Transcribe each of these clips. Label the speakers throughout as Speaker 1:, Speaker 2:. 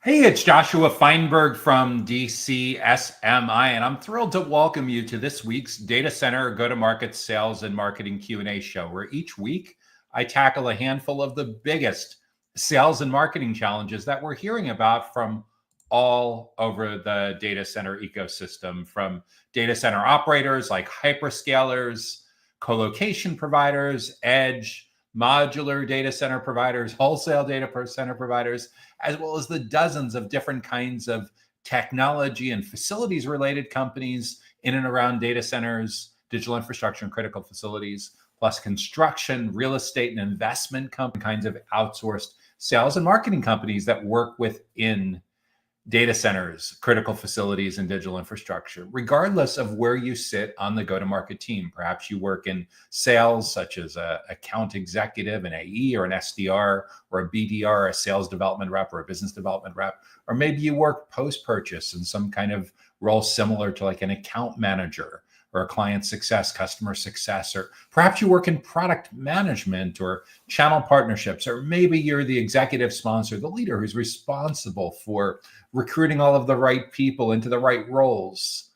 Speaker 1: Hey, it's Joshua Feinberg from DCSMI, and I'm thrilled to welcome you to this week's Data Center Go-to-Market Sales and Marketing Q&A show, where each week I tackle a handful of the biggest sales and marketing challenges that we're hearing about from all over the data center ecosystem, from data center operators like hyperscalers, colocation providers, edge, modular data center providers, wholesale data center providers, as well as the dozens of different kinds of technology and facilities related companies in and around data centers, digital infrastructure, and critical facilities, plus construction, real estate, and investment kinds of outsourced sales and marketing companies that work within data centers, critical facilities, and digital infrastructure, regardless of where you sit on the go-to-market team. Perhaps you work in sales, such as an account executive, an AE, or an SDR, or a BDR, a sales development rep, or a business development rep. Or maybe you work post-purchase in some kind of role similar to like an account manager, or a client success, customer success, or perhaps you work in product management or channel partnerships, or maybe you're the executive sponsor, the leader who's responsible for recruiting all of the right people into the right roles,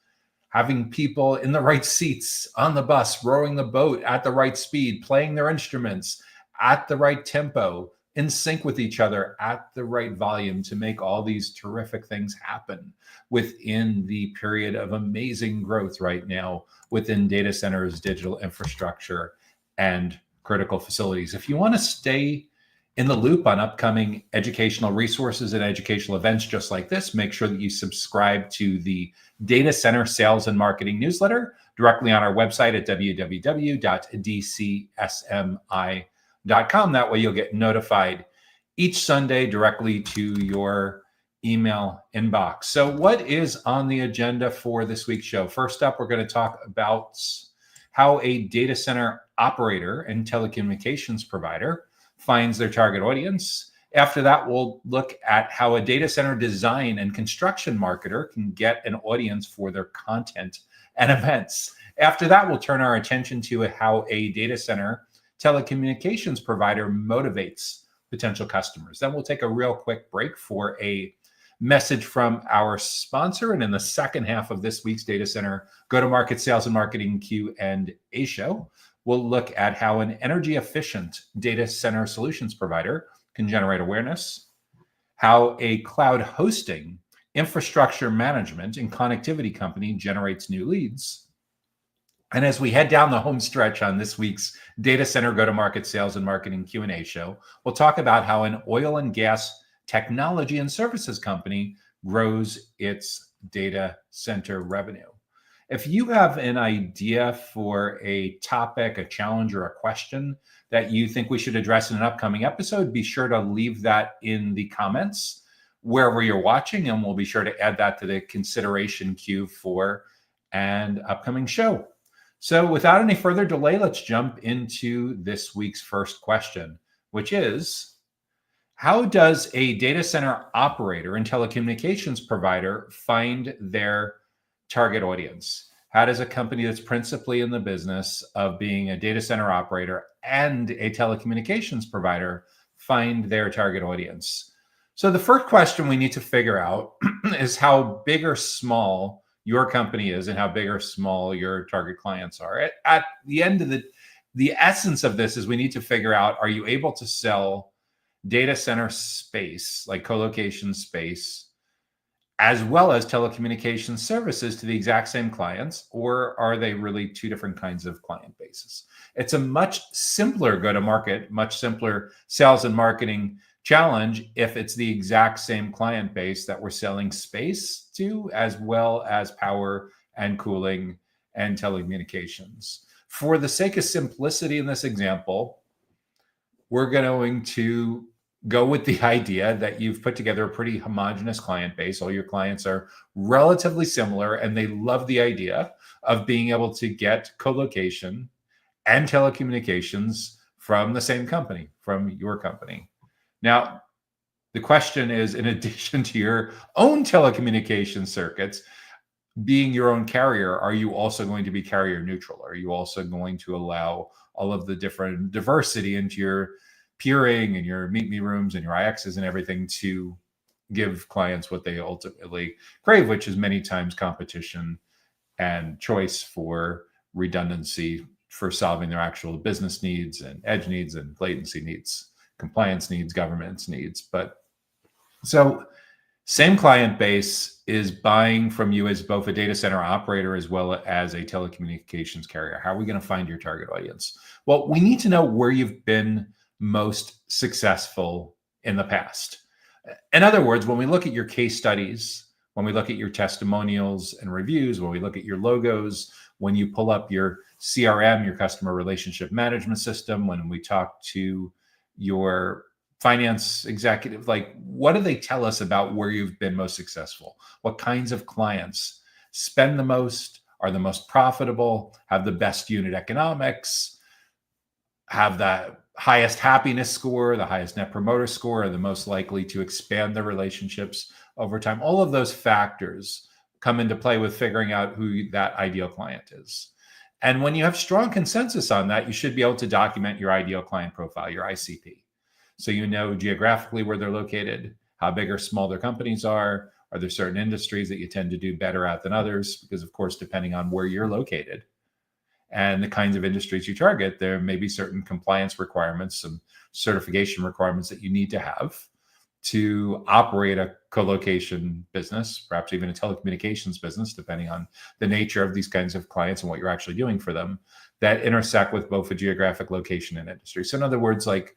Speaker 1: having people in the right seats on the bus, rowing the boat at the right speed, playing their instruments at the right tempo, in sync with each other at the right volume to make all these terrific things happen within the period of amazing growth right now within data centers, digital infrastructure, and critical facilities. If you want to stay in the loop on upcoming educational resources and educational events just like this, make sure that you subscribe to the Data Center Sales and Marketing newsletter directly on our website at www.dcsmi.com. That way you'll get notified each Sunday directly to your email inbox. So what is on the agenda for this week's show? First up, we're going to talk about how a data center operator and telecommunications provider finds their target audience. After that, we'll look at how a data center design and construction marketer can get an audience for their content and events. After that, we'll turn our attention to how a data center telecommunications provider motivates potential customers. Then we'll take a real quick break for a message from our sponsor. And in the second half of this week's Data Center Go-to-Market Sales and Marketing Q&A show, we'll look at how an energy efficient data center solutions provider can generate awareness, how a cloud hosting, infrastructure management, and connectivity company generates new leads. And as we head down the home stretch on this week's Data Center Go-to-Market Sales and Marketing Q&A show, we'll talk about how an oil and gas technology and services company grows its data center revenue. If you have an idea for a topic, a challenge, or a question that you think we should address in an upcoming episode, be sure to leave that in the comments wherever you're watching, and we'll be sure to add that to the consideration queue for an upcoming show. So without any further delay, let's jump into this week's first question, which is, how does a data center operator and telecommunications provider find their target audience? How does a company that's principally in the business of being a data center operator and a telecommunications provider find their target audience? So the first question we need to figure out is how big or small your company is and how big or small your target clients are. At the end of the essence of this is we need to figure out, are you able to sell data center space, like colocation space, as well as telecommunications services to the exact same clients, or are they really two different kinds of client bases? It's a much simpler go-to-market, much simpler sales and marketing challenge if it's the exact same client base that we're selling space to, as well as power and cooling and telecommunications. For the sake of simplicity in this example, we're going to go with the idea that you've put together a pretty homogenous client base. All your clients are relatively similar, and they love the idea of being able to get colocation and telecommunications from the same company, from your company. Now, the question is, in addition to your own telecommunication circuits, being your own carrier, are you also going to be carrier neutral? Are you also going to allow all of the different diversity into your peering and your meet me rooms and your IXs and everything to give clients what they ultimately crave, which is many times competition and choice for redundancy, for solving their actual business needs and edge needs and latency needs, compliance needs, governance needs. But so same client base is buying from you as both a data center operator as well as a telecommunications carrier. How are we going to find your target audience? Well, we need to know where you've been most successful in the past. In other words, when we look at your case studies, when we look at your testimonials and reviews, when we look at your logos, when you pull up your CRM, your customer relationship management system, when we talk to your finance executive, like what do they tell us about where you've been most successful? What kinds of clients spend the most, are the most profitable, have the best unit economics, have the highest happiness score, the highest net promoter score, are the most likely to expand their relationships over time? All of those factors come into play with figuring out who that ideal client is. And when you have strong consensus on that, you should be able to document your ideal client profile, your ICP. So you know geographically where they're located, how big or small their companies are there certain industries that you tend to do better at than others? Because of course, depending on where you're located and the kinds of industries you target, there may be certain compliance requirements, some certification requirements that you need to have to operate a co-location business, perhaps even a telecommunications business, depending on the nature of these kinds of clients and what you're actually doing for them, that intersect with both a geographic location and industry. So in other words, like,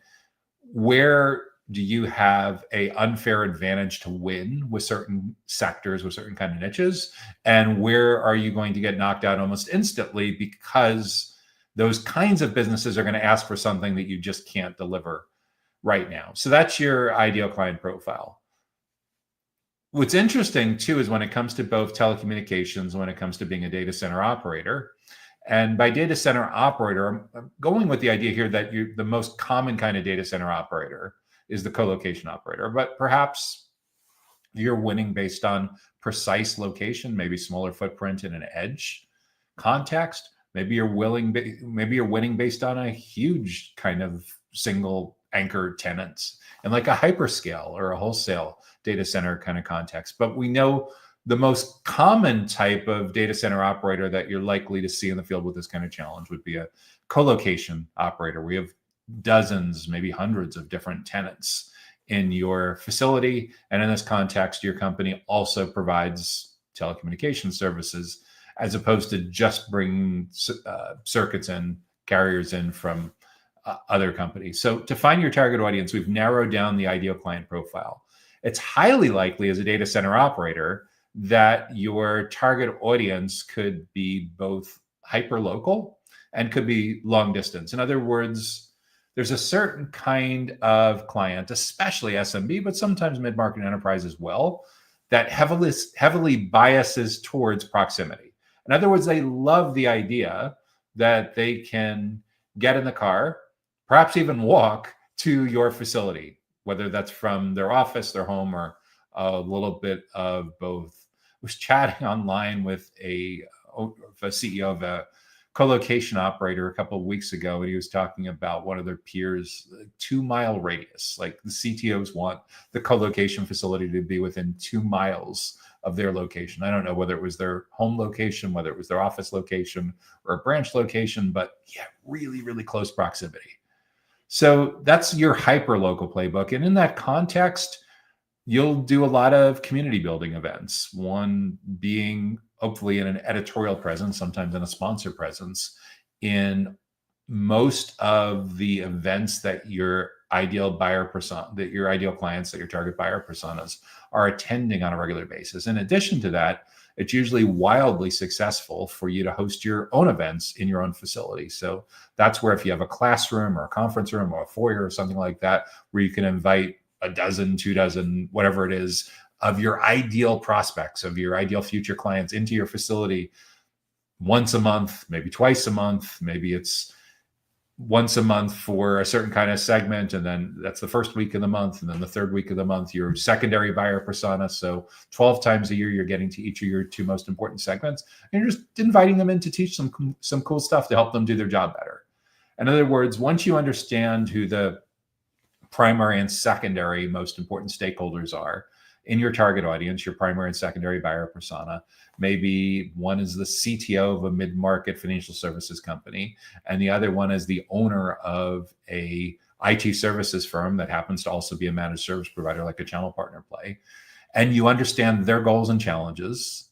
Speaker 1: where do you have a unfair advantage to win with certain sectors, with certain kind of niches? And where are you going to get knocked out almost instantly because those kinds of businesses are going to ask for something that you just can't deliver right now? So that's your ideal client profile. What's interesting too is when it comes to both telecommunications, when it comes to being a data center operator, and by data center operator, I'm going with the idea here that the most common kind of data center operator is the co-location operator, but perhaps you're winning based on precise location, maybe smaller footprint in an edge context. Maybe you're winning based on a huge kind of single anchor tenants and like a hyperscale or a wholesale data center kind of context. But we know the most common type of data center operator that you're likely to see in the field with this kind of challenge would be a co-location operator. We have dozens, maybe hundreds of different tenants in your facility. And in this context, your company also provides telecommunication services as opposed to just bringing circuits and carriers in from other companies. So to find your target audience, we've narrowed down the ideal client profile. It's highly likely as a data center operator that your target audience could be both hyper-local and could be long distance. In other words, there's a certain kind of client, especially SMB, but sometimes mid-market enterprise as well, that heavily biases towards proximity. In other words, they love the idea that they can get in the car, perhaps even walk to your facility, whether that's from their office, their home, or a little bit of both. I was chatting online with a CEO of a co-location operator a couple of weeks ago, and he was talking about one of their peers, 2-mile radius. Like the CTOs want the co-location facility to be within 2 miles of their location. I don't know whether it was their home location, whether it was their office location or a branch location, but yeah, really, really close proximity. So that's your hyper-local playbook. And in that context, you'll do a lot of community building events, one being hopefully in an editorial presence, sometimes in a sponsor presence, in most of the events that your ideal buyer persona, that your ideal clients, that your target buyer personas are attending on a regular basis. In addition to that, it's usually wildly successful for you to host your own events in your own facility. So that's where if you have a classroom or a conference room or a foyer or something like that, where you can invite a dozen, 2 dozen, whatever it is, of your ideal prospects, of your ideal future clients into your facility once a month, maybe twice a month, maybe it's once a month for a certain kind of segment. And then that's the first week of the month. And then the third week of the month, your secondary buyer persona. So 12 times a year, you're getting to each of your 2 most important segments. And you're just inviting them in to teach some cool stuff to help them do their job better. In other words, once you understand who the primary and secondary most important stakeholders are in your target audience, your primary and secondary buyer persona. Maybe one is the CTO of a mid-market financial services company, and the other one is the owner of a IT services firm that happens to also be a managed service provider like a channel partner play. And you understand their goals and challenges.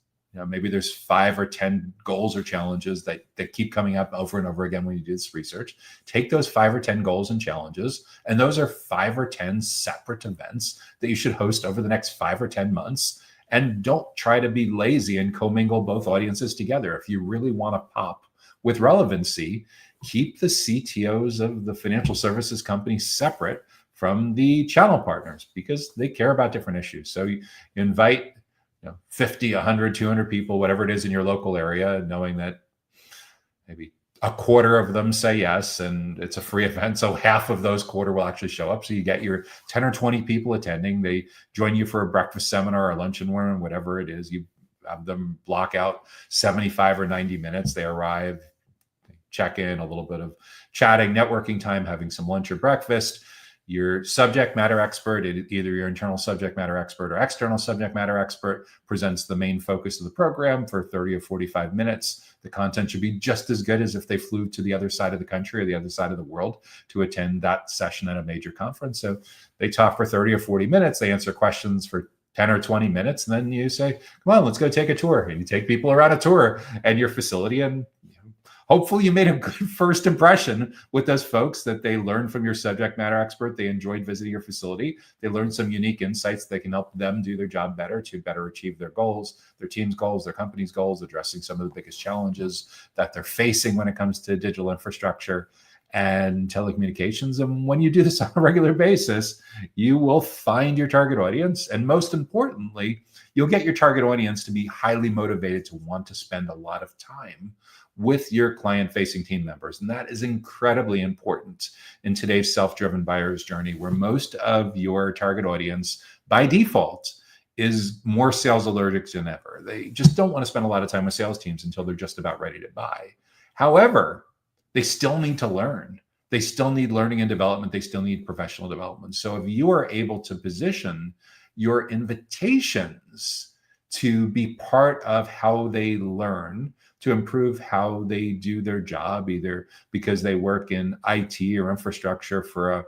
Speaker 1: Maybe there's 5 or 10 goals or challenges that keep coming up over and over again when you do this research. Take those 5 or 10 goals and challenges, and those are 5 or 10 separate events that you should host over the next 5 or 10 months. And don't try to be lazy and commingle both audiences together. If you really want to pop with relevancy, keep the CTOs of the financial services company separate from the channel partners because they care about different issues. So you invite 50, 100, 200 people, whatever it is in your local area, knowing that maybe a quarter of them say yes, and it's a free event. So half of those quarter will actually show up. So you get your 10 or 20 people attending. They join you for a breakfast seminar or lunch and learn, whatever it is. You have them block out 75 or 90 minutes. They arrive, they check in, a little bit of chatting, networking time, having some lunch or breakfast. Your subject matter expert, either your internal subject matter expert or external subject matter expert, presents the main focus of the program for 30 or 45 minutes. The content should be just as good as if they flew to the other side of the country or the other side of the world to attend that session at a major conference. So they talk for 30 or 40 minutes. They answer questions for 10 or 20 minutes. And then you say, come on, let's go take a tour. And you take people around a tour and your facility, and hopefully you made a good first impression with those folks, that they learned from your subject matter expert. They enjoyed visiting your facility. They learned some unique insights that can help them do their job better to better achieve their goals, their team's goals, their company's goals, addressing some of the biggest challenges that they're facing when it comes to digital infrastructure and telecommunications. And when you do this on a regular basis, you will find your target audience. And most importantly, you'll get your target audience to be highly motivated to want to spend a lot of time with your client-facing team members. And that is incredibly important in today's self-driven buyer's journey, where most of your target audience, by default, is more sales allergic than ever. They just don't want to spend a lot of time with sales teams until they're just about ready to buy. However, they still need to learn. They still need learning and development. They still need professional development. So if you are able to position your invitations to be part of how they learn, to improve how they do their job, either because they work in IT or infrastructure for a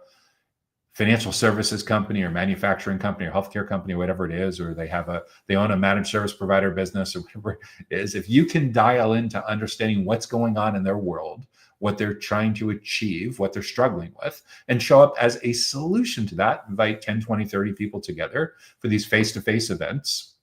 Speaker 1: financial services company or manufacturing company or healthcare company or whatever it is, or they own a managed service provider business or whatever it is. If you can dial into understanding what's going on in their world, what they're trying to achieve, what they're struggling with, and show up as a solution to that, invite 10, 20, 30 people together for these face-to-face events,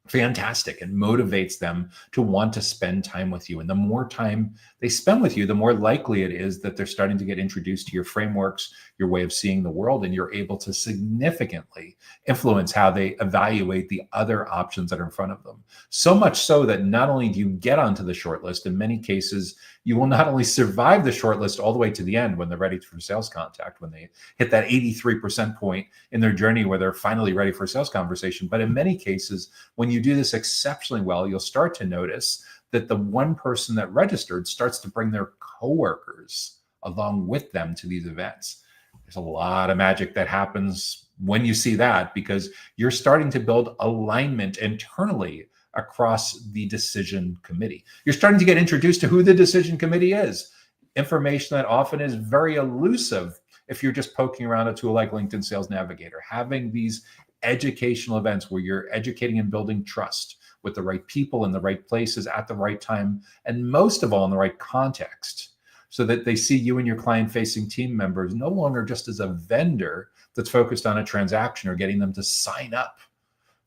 Speaker 1: fantastic, and motivates them to want to spend time with you. And the more time they spend with you, the more likely it is that they're starting to get introduced to your frameworks, your way of seeing the world, and you're able to significantly influence how they evaluate the other options that are in front of them. So much so that not only do you get onto the shortlist, in many cases, you will not only survive the shortlist all the way to the end when they're ready for sales contact, when they hit that 83% point in their journey where they're finally ready for a sales conversation, but in many cases, when you do this exceptionally well, you'll start to notice that the one person that registered starts to bring their coworkers along with them to these events. There's a lot of magic that happens when you see that, because you're starting to build alignment internally across the decision committee. You're starting to get introduced to who the decision committee is, information that often is very elusive if you're just poking around a tool like LinkedIn Sales Navigator. Having these educational events where you're educating and building trust with the right people in the right places at the right time, and most of all in the right context, so that they see you and your client-facing team members no longer just as a vendor that's focused on a transaction or getting them to sign up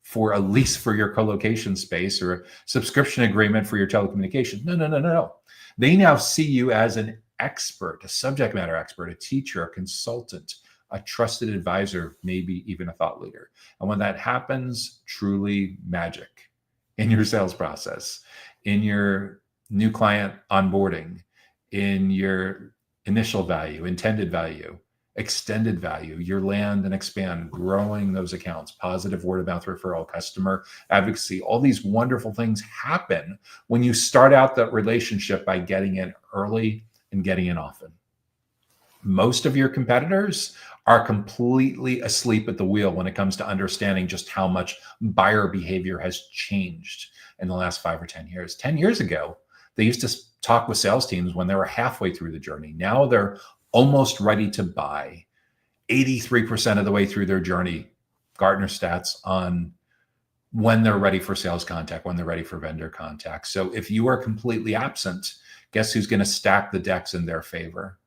Speaker 1: for a lease for your co-location space or a subscription agreement for your telecommunications. No. They now see you as an expert, a subject matter expert, a teacher, a consultant, a trusted advisor, maybe even a thought leader. And when that happens, truly magic in your sales process, in your new client onboarding, in your initial value, intended value, extended value, your land and expand, growing those accounts, positive word of mouth referral, customer advocacy, all these wonderful things happen when you start out that relationship by getting in early and getting in often. Most of your competitors are completely asleep at the wheel when it comes to understanding just how much buyer behavior has changed in the last 5 or 10 years. 10 years ago, they used to talk with sales teams when they were halfway through the journey. Now they're almost ready to buy, 83% of the way through their journey, Gartner stats on when they're ready for sales contact, when they're ready for vendor contact. So if you are completely absent, guess who's going to stack the decks in their favor?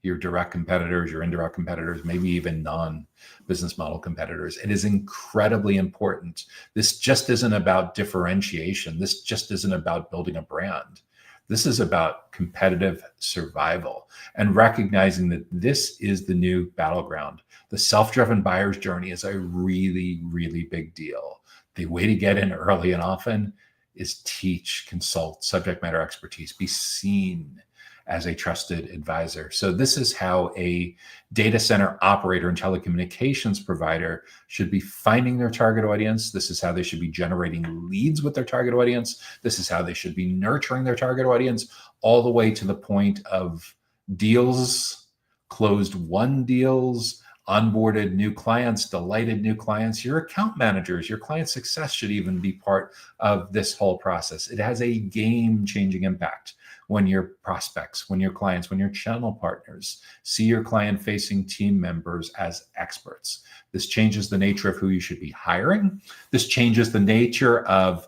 Speaker 1: Your direct competitors, your indirect competitors, maybe even non-business model competitors. It is incredibly important. This just isn't about differentiation. This just isn't about building a brand. This is about competitive survival and recognizing that this is the new battleground. The self-driven buyer's journey is a really, really big deal. The way to get in early and often is teach, consult, subject matter expertise, be seen as a trusted advisor. So this is how a data center operator and telecommunications provider should be finding their target audience. This is how they should be generating leads with their target audience. This is how they should be nurturing their target audience, all the way to the point of deals, closed won deals, onboarded new clients, delighted new clients. Your account managers, your client success should even be part of this whole process. It has a game-changing impact when your prospects, when your clients, when your channel partners see your client-facing team members as experts. This changes the nature of who you should be hiring. This changes the nature of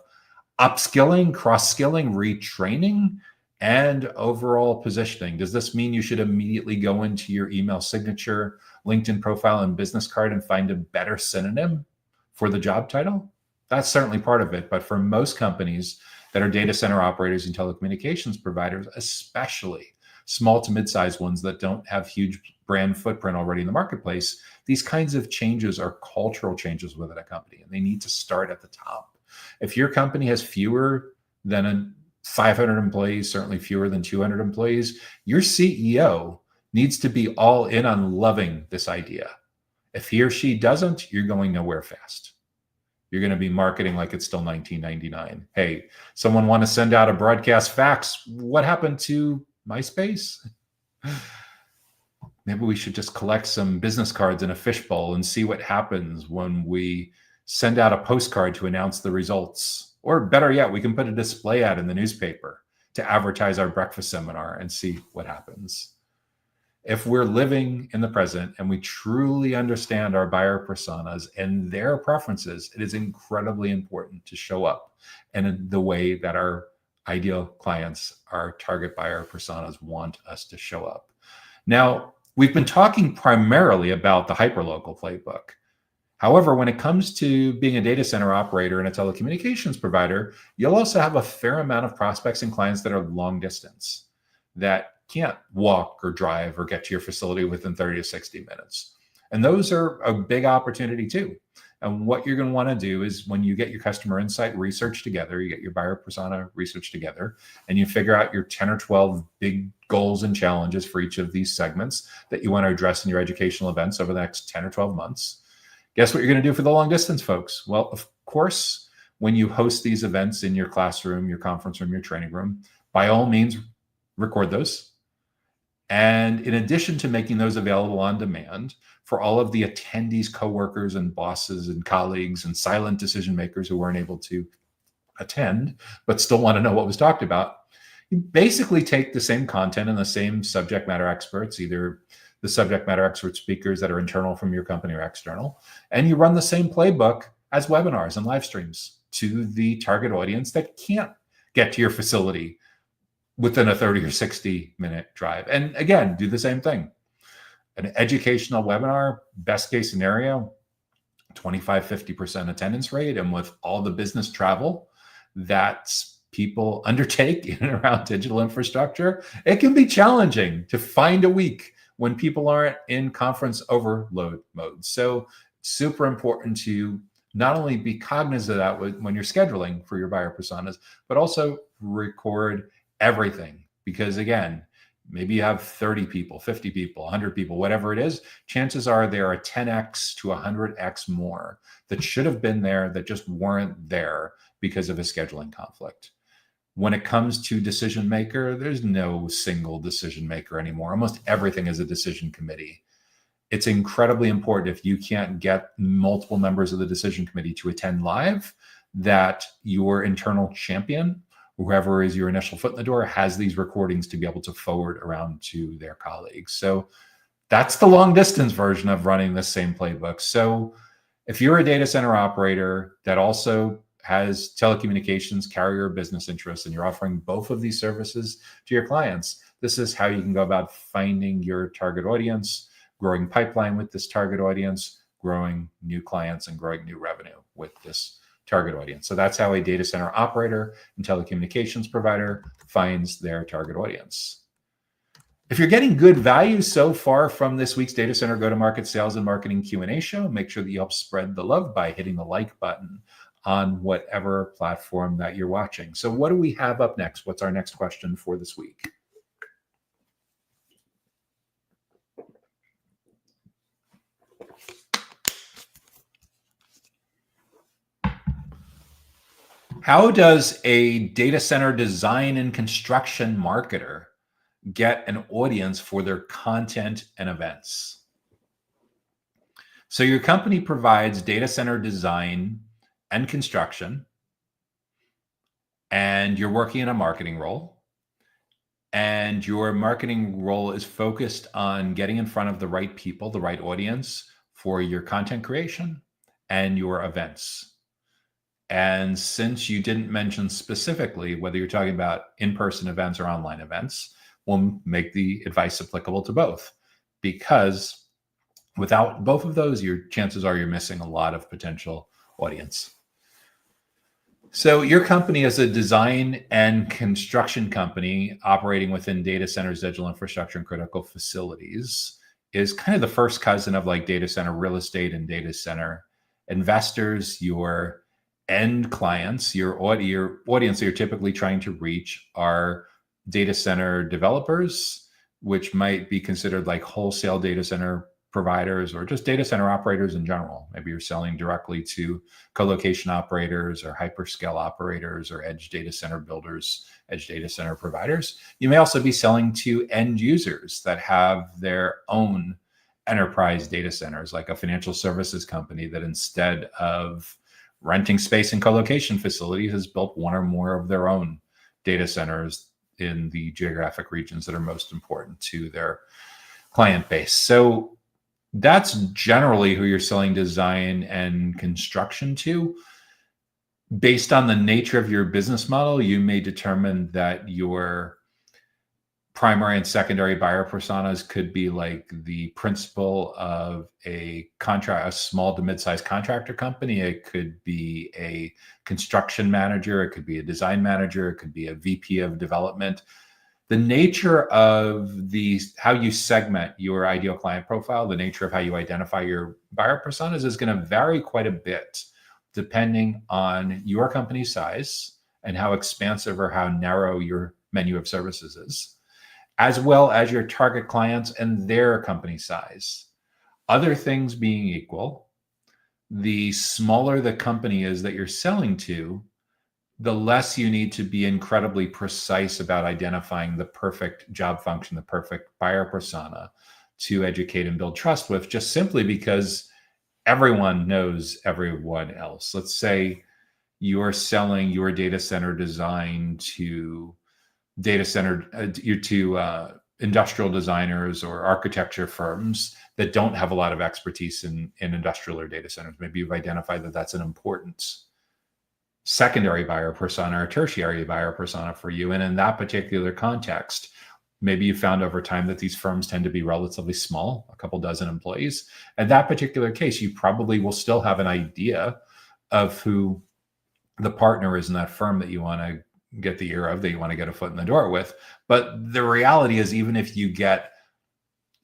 Speaker 1: upskilling, cross-skilling, retraining, and overall positioning. Does this mean you should immediately go into your email signature, LinkedIn profile, and business card and find a better synonym for the job title? That's certainly part of it. But for most companies that are data center operators and telecommunications providers, especially small to mid-sized ones that don't have huge brand footprint already in the marketplace, these kinds of changes are cultural changes within a company, and they need to start at the top. If your company has fewer than 500 employees, certainly fewer than 200 employees, your CEO needs to be all in on loving this idea. If he or she doesn't, you're going nowhere fast. You're going to be marketing like it's still 1999. Hey, someone want to send out a broadcast fax? What happened to MySpace? Maybe we should just collect some business cards in a fishbowl and see what happens when we send out a postcard to announce the results. Or better yet, we can put a display ad in the newspaper to advertise our breakfast seminar and see what happens. If we're living in the present and we truly understand our buyer personas and their preferences, it is incredibly important to show up in the way that our ideal clients, our target buyer personas want us to show up. Now, we've been talking primarily about the hyperlocal playbook. However, when it comes to being a data center operator and a telecommunications provider, you'll also have a fair amount of prospects and clients that are long distance, that can't walk or drive or get to your facility within 30 to 60 minutes. And those are a big opportunity too. And what you're going to want to do is when you get your customer insight research together, you get your buyer persona research together, and you figure out your 10 or 12 big goals and challenges for each of these segments that you want to address in your educational events over the next 10 or 12 months. Guess what you're going to do for the long distance folks? Well, of course, when you host these events in your classroom, your conference room, your training room, by all means, record those. And in addition to making those available on demand for all of the attendees, coworkers, and bosses and colleagues and silent decision makers who weren't able to attend, but still want to know what was talked about, you basically take the same content and the same subject matter experts, either the subject matter expert speakers that are internal from your company or external, and you run the same playbook as webinars and live streams to the target audience that can't get to your facility within a 30 or 60 minute drive. And again, do the same thing. An educational webinar, best case scenario, 25, 50% attendance rate. And with all the business travel that people undertake in and around digital infrastructure, it can be challenging to find a week when people aren't in conference overload mode. So super important to not only be cognizant of that when you're scheduling for your buyer personas, but also record everything. Because again, maybe you have 30 people, 50 people, 100 people, whatever it is, chances are there are 10x to 100x more that should have been there that just weren't there because of a scheduling conflict. when it comes to decision maker, there's no single decision maker anymore. Almost everything is a decision committee. It's incredibly important, if you can't get multiple members of the decision committee to attend live, that your internal champion, whoever is your initial foot in the door, has these recordings to be able to forward around to their colleagues. So that's the long distance version of running the same playbook. So if you're a data center operator that also has telecommunications carrier business interests, and you're offering both of these services to your clients, this is how you can go about finding your target audience, growing pipeline with this target audience, growing new clients, and growing new revenue with this target audience. So that's how a data center operator and telecommunications provider finds their target audience. If you're getting good value so far from this week's Data Center Go-to-Market Sales and Marketing Q&A show, make sure that you help spread the love by hitting the like button on whatever platform that you're watching. So what do we have up next? What's our next question for this week? How does a data center design and construction marketer get an audience for their content and events? So your company provides data center design and construction, and you're working in a marketing role, and your marketing role is focused on getting in front of the right people, the right audience for your content creation and your events. And since you didn't mention specifically whether you're talking about in-person events or online events, we'll make the advice applicable to both, because without both of those, your chances are you're missing a lot of potential audience. So your company is a design and construction company operating within data centers, digital infrastructure, and critical facilities, is kind of the first cousin of like data center real estate and data center investors. Your end clients, your audience that you're typically trying to reach, are data center developers, which might be considered like wholesale data center providers, or just data center operators in general. Maybe you're selling directly to co-location operators or hyperscale operators or edge data center builders, edge data center providers. You may also be selling to end users that have their own enterprise data centers, like a financial services company that, instead of renting space in co-location facilities, has built one or more of their own data centers in the geographic regions that are most important to their client base. So that's generally who you're selling design and construction to. Based on the nature of your business model, you may determine that your primary and secondary buyer personas could be like the principal of a small to mid-sized contractor company. It could be a construction manager. It could be a design manager. It could be a VP of development. The nature of how you segment your ideal client profile, the nature of how you identify your buyer personas, is going to vary quite a bit depending on your company's size and how expansive or how narrow your menu of services is, as well as your target clients and their company size. Other things being equal, the smaller the company is that you're selling to, the less you need to be incredibly precise about identifying the perfect job function, the perfect buyer persona to educate and build trust with, just simply because everyone knows everyone else. Let's say you're selling your data center design to industrial designers or architecture firms that don't have a lot of expertise in industrial or data centers. Maybe you've identified that that's an important secondary buyer persona or tertiary buyer persona for you. And in that particular context, maybe you found over time that these firms tend to be relatively small, a couple dozen employees. In that particular case, you probably will still have an idea of who the partner is in that firm that you want to get the ear of, that you want to get a foot in the door with. But the reality is, even if you get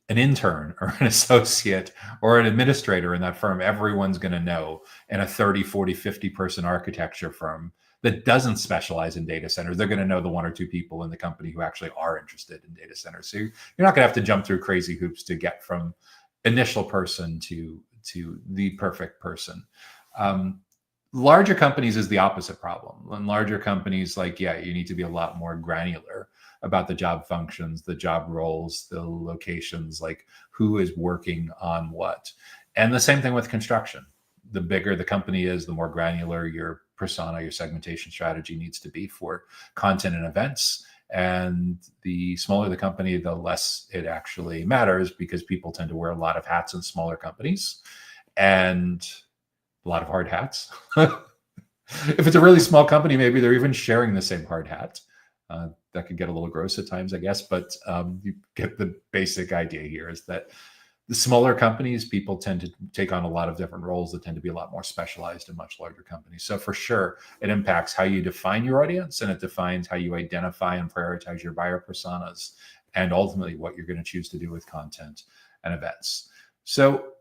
Speaker 1: an intern or an associate or an administrator in that firm, everyone's going to know. In a 30, 40, 50 person architecture firm that doesn't specialize in data centers, they're going to know the one or two people in the company who actually are interested in data centers. So you're not going to have to jump through crazy hoops to get from initial person to the perfect person. Larger companies is the opposite problem. In larger companies, like, yeah, you need to be a lot more granular about the job functions, the job roles, the locations, like who is working on what. And the same thing with construction. The bigger the company is, the more granular your persona, your segmentation strategy needs to be for content and events. And the smaller the company, the less it actually matters, because people tend to wear a lot of hats in smaller companies, and a lot of hard hats. If it's a really small company, maybe they're even sharing the same hard hat. That could get a little gross at times, I guess, but you get the basic idea here, is that the smaller companies, people tend to take on a lot of different roles that tend to be a lot more specialized in much larger companies. So for sure, it impacts how you define your audience, and it defines how you identify and prioritize your buyer personas, and ultimately what you're going to choose to do with content and events. So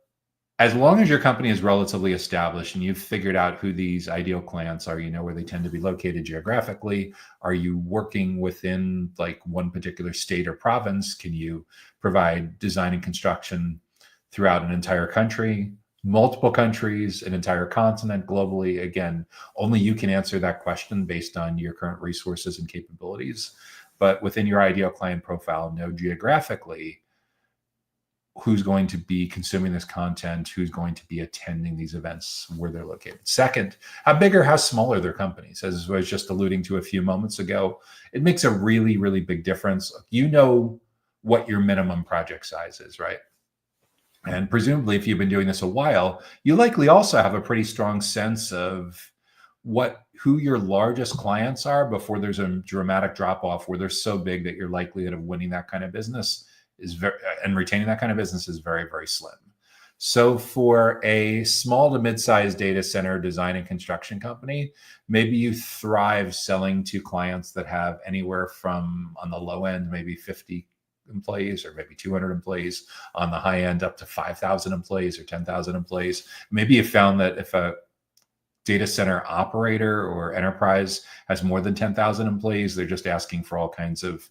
Speaker 1: as long as your company is relatively established and you've figured out who these ideal clients are, you know where they tend to be located geographically, are you working within like one particular state or province? Can you provide design and construction throughout an entire country, multiple countries, an entire continent, globally? Again, only you can answer that question based on your current resources and capabilities. But within your ideal client profile, know geographically who's going to be consuming this content, who's going to be attending these events, where they're located. Second, how big or how small are their companies? As I was just alluding to a few moments ago, it makes a really, really big difference. You know what your minimum project size is, right? And presumably, if you've been doing this a while, you likely also have a pretty strong sense of who your largest clients are before there's a dramatic drop off where they're so big that your likelihood of winning that kind of business and retaining that kind of business is very, very slim. So for a small to mid-sized data center design and construction company, maybe you thrive selling to clients that have anywhere from, on the low end, maybe 50 employees, or maybe 200 employees, on the high end up to 5,000 employees or 10,000 employees. Maybe you found that if a data center operator or enterprise has more than 10,000 employees, they're just asking for all kinds of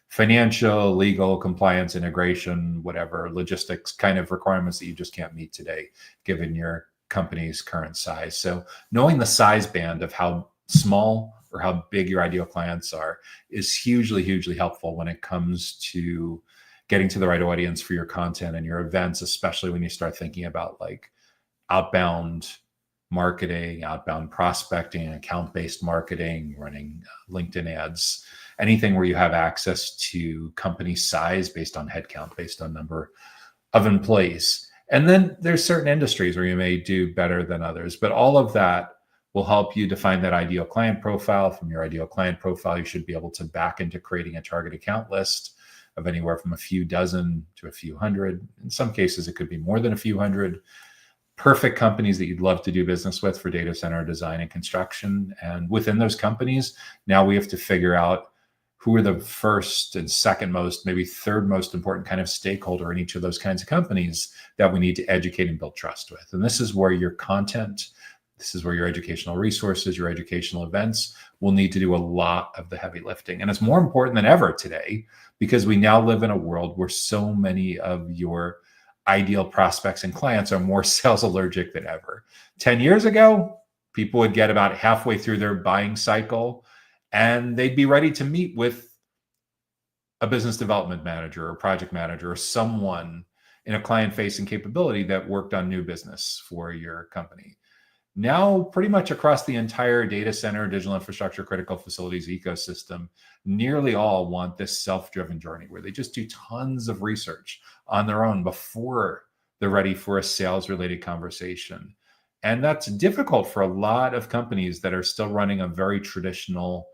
Speaker 1: financial, legal, compliance, integration, whatever logistics kind of requirements that you just can't meet today, given your company's current size. So knowing the size band of how small or how big your ideal clients are is hugely, hugely helpful when it comes to getting to the right audience for your content and your events, especially when you start thinking about like outbound marketing, outbound prospecting, account-based marketing, running LinkedIn ads, anything where you have access to company size based on headcount, based on number of employees. And then there's certain industries where you may do better than others, but all of that will help you define that ideal client profile. From your ideal client profile, you should be able to back into creating a target account list of anywhere from a few dozen to a few hundred. In some cases, it could be more than a few hundred perfect companies that you'd love to do business with for data center design and construction. And within those companies, now we have to figure out who are the first and second most, maybe third most important kind of stakeholder in each of those kinds of companies that we need to educate and build trust with. And this is where your content, this is where your educational resources, your educational events will need to do a lot of the heavy lifting. And it's more important than ever today, because we now live in a world where so many of your ideal prospects and clients are more sales allergic than ever. 10 years ago, people would get about halfway through their buying cycle and they'd be ready to meet with a business development manager or project manager or someone in a client-facing capability that worked on new business for your company. Now, pretty much across the entire data center, digital infrastructure, critical facilities ecosystem, nearly all want this self-driven journey where they just do tons of research on their own before they're ready for a sales-related conversation. And that's difficult for a lot of companies that are still running a very traditional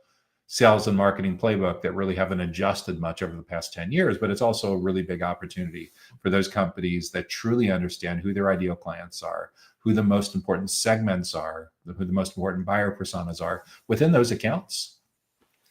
Speaker 1: sales and marketing playbook that really haven't adjusted much over the past 10 years. But it's also a really big opportunity for those companies that truly understand who their ideal clients are, who the most important segments are, who the most important buyer personas are within those accounts,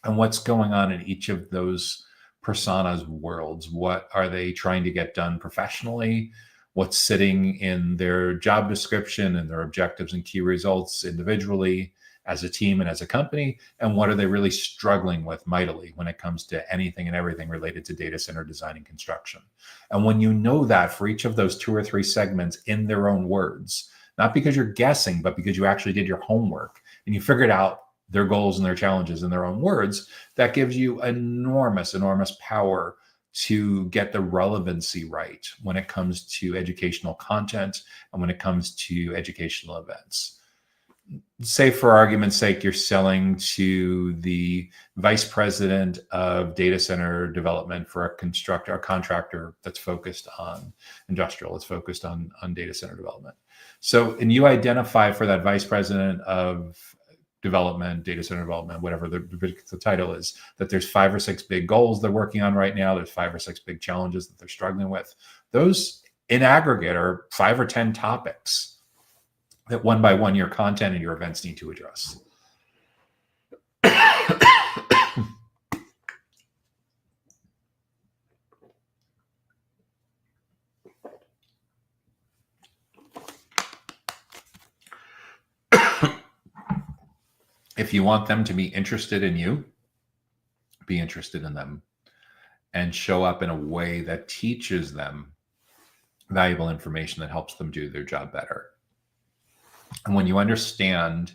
Speaker 1: and what's going on in each of those personas worlds. What are they trying to get done professionally? What's sitting in their job description and their objectives and key results individually, as a team and as a company? And what are they really struggling with mightily when it comes to anything and everything related to data center design and construction? And when you know that for each of those 2 or 3 segments in their own words, not because you're guessing, but because you actually did your homework and you figured out their goals and their challenges in their own words. That gives you enormous, enormous power to get the relevancy right when it comes to educational content and when it comes to educational events. Say, for argument's sake, you're selling to the vice president of data center development for a contractor that's focused on industrial, it's focused on data center development. So, and you identify for that vice president of development, data center development, whatever the title is, that there's 5 or 6 big goals they're working on right now. There's 5 or 6 big challenges that they're struggling with. Those in aggregate are 5 or 10 topics that one by one your content and your events need to address. If you want them to be interested in you, be interested in them and show up in a way that teaches them valuable information that helps them do their job better. And when you understand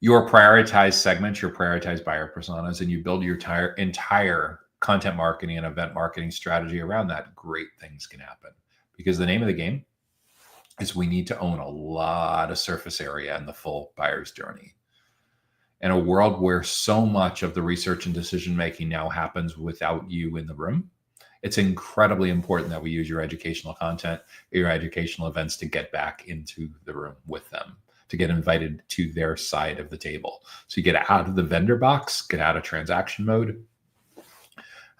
Speaker 1: your prioritized segments, your prioritized buyer personas, and you build your entire content marketing and event marketing strategy around that, great things can happen. Because the name of the game is we need to own a lot of surface area in the full buyer's journey. In a world where so much of the research and decision making now happens without you in the room, it's incredibly important that we use your educational content, your educational events to get back into the room with them, to get invited to their side of the table. So you get out of the vendor box, get out of transaction mode,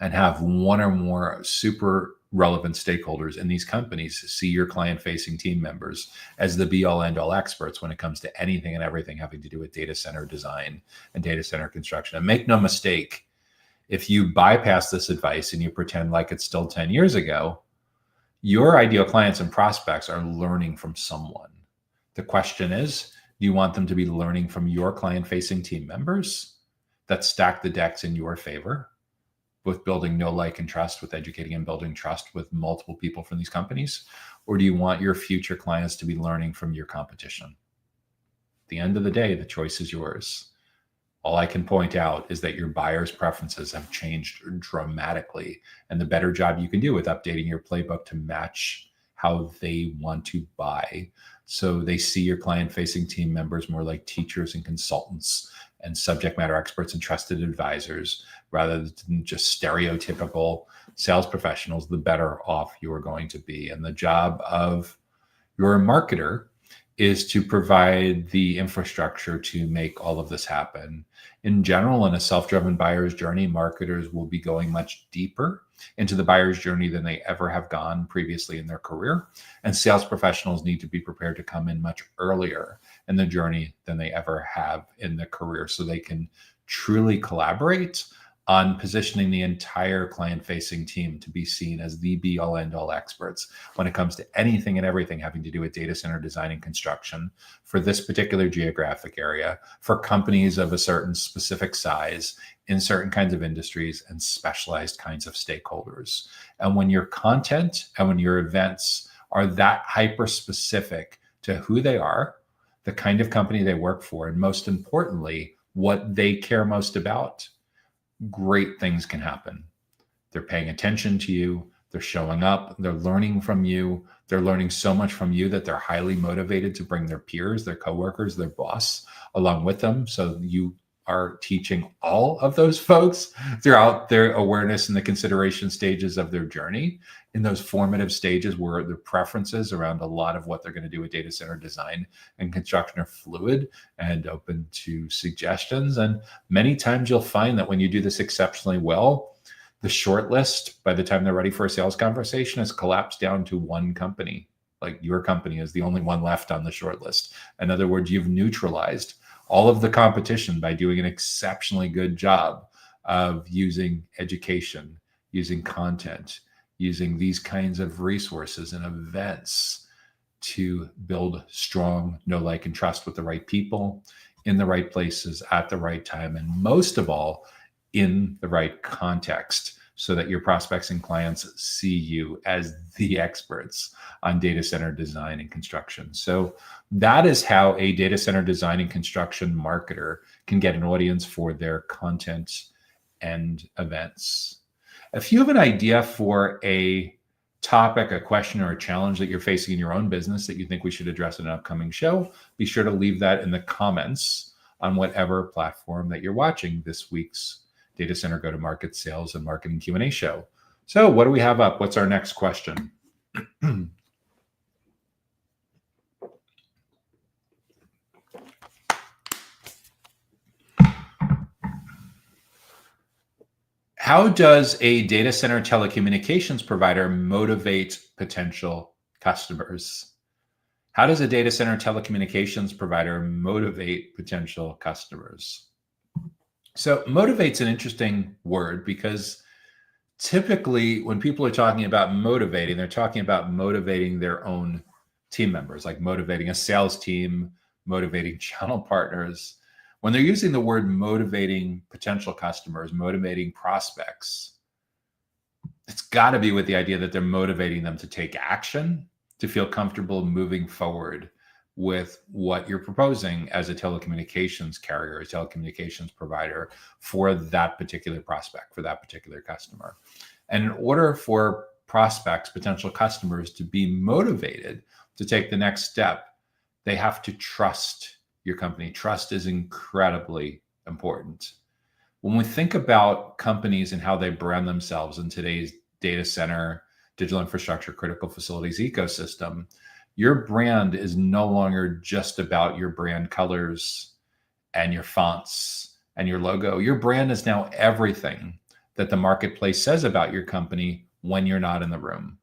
Speaker 1: and have one or more super relevant stakeholders in these companies see your client-facing team members as the be-all, end-all experts when it comes to anything and everything having to do with data center design and data center construction. And make no mistake, if you bypass this advice and you pretend like it's still 10 years ago, your ideal clients and prospects are learning from someone. The question is, do you want them to be learning from your client-facing team members that stack the decks in your favor with building know, like, and trust, with educating and building trust with multiple people from these companies? Or do you want your future clients to be learning from your competition? At the end of the day, the choice is yours. All I can point out is that your buyers' preferences have changed dramatically, and the better job you can do with updating your playbook to match how they want to buy, so they see your client-facing team members more like teachers and consultants and subject matter experts and trusted advisors rather than just stereotypical sales professionals, the better off you are going to be. And the job of your marketer is to provide the infrastructure to make all of this happen. In general, in a self-driven buyer's journey, marketers will be going much deeper into the buyer's journey than they ever have gone previously in their career. And sales professionals need to be prepared to come in much earlier in the journey than they ever have in their career, so they can truly collaborate on positioning the entire client-facing team to be seen as the be-all, end-all experts when it comes to anything and everything having to do with data center design and construction for this particular geographic area, for companies of a certain specific size, in certain kinds of industries and specialized kinds of stakeholders. And when your content and when your events are that hyper-specific to who they are, the kind of company they work for, and most importantly, what they care most about, great things can happen. They're paying attention to you. They're showing up. They're learning from you. They're learning so much from you that they're highly motivated to bring their peers, their coworkers, their boss along with them. So you are teaching all of those folks throughout their awareness and the consideration stages of their journey, in those formative stages where the preferences around a lot of what they're going to do with data center design and construction are fluid and open to suggestions. And many times you'll find that when you do this exceptionally well, the short list, by the time they're ready for a sales conversation, has collapsed down to one company. Like, your company is the only one left on the short list. In other words, you've neutralized all of the competition by doing an exceptionally good job of using education, using content, using these kinds of resources and events to build strong know, like, and trust with the right people in the right places at the right time, and most of all, in the right context, so that your prospects and clients see you as the experts on data center design and construction. So that is how a data center design and construction marketer can get an audience for their content and events. If you have an idea for a topic, a question, or a challenge that you're facing in your own business that you think we should address in an upcoming show, be sure to leave that in the comments on whatever platform that you're watching this week's Data Center Go-to-Market Sales and Marketing Q&A show. So what do we have up? What's our next question? How does a data center telecommunications provider motivate potential customers? How does a data center telecommunications provider motivate potential customers? So motivate's an interesting word because typically when people are talking about motivating, they're talking about motivating their own team members, like motivating a sales team, motivating channel partners. When they're using the word motivating potential customers, motivating prospects, it's got to be with the idea that they're motivating them to take action, to feel comfortable moving forward with what you're proposing as a telecommunications carrier, a telecommunications provider for that particular prospect, for that particular customer. And in order for prospects, potential customers to be motivated to take the next step, they have to trust your company. Trust is incredibly important. When we think about companies and how they brand themselves in today's data center, digital infrastructure, critical facilities ecosystem, your brand is no longer just about your brand colors and your fonts and your logo. Your brand is now everything that the marketplace says about your company when you're not in the room.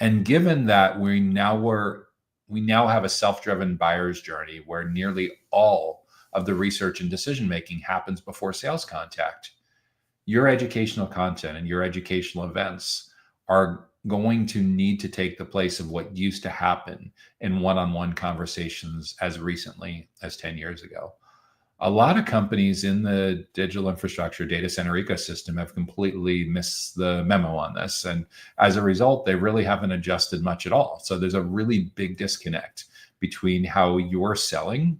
Speaker 1: And given that we now have a self-driven buyer's journey where nearly all of the research and decision-making happens before sales contact, your educational content and your educational events are going to need to take the place of what used to happen in one-on-one conversations as recently as 10 years ago. A lot of companies in the digital infrastructure data center ecosystem have completely missed the memo on this. And as a result, they really haven't adjusted much at all. So there's a really big disconnect between how you're selling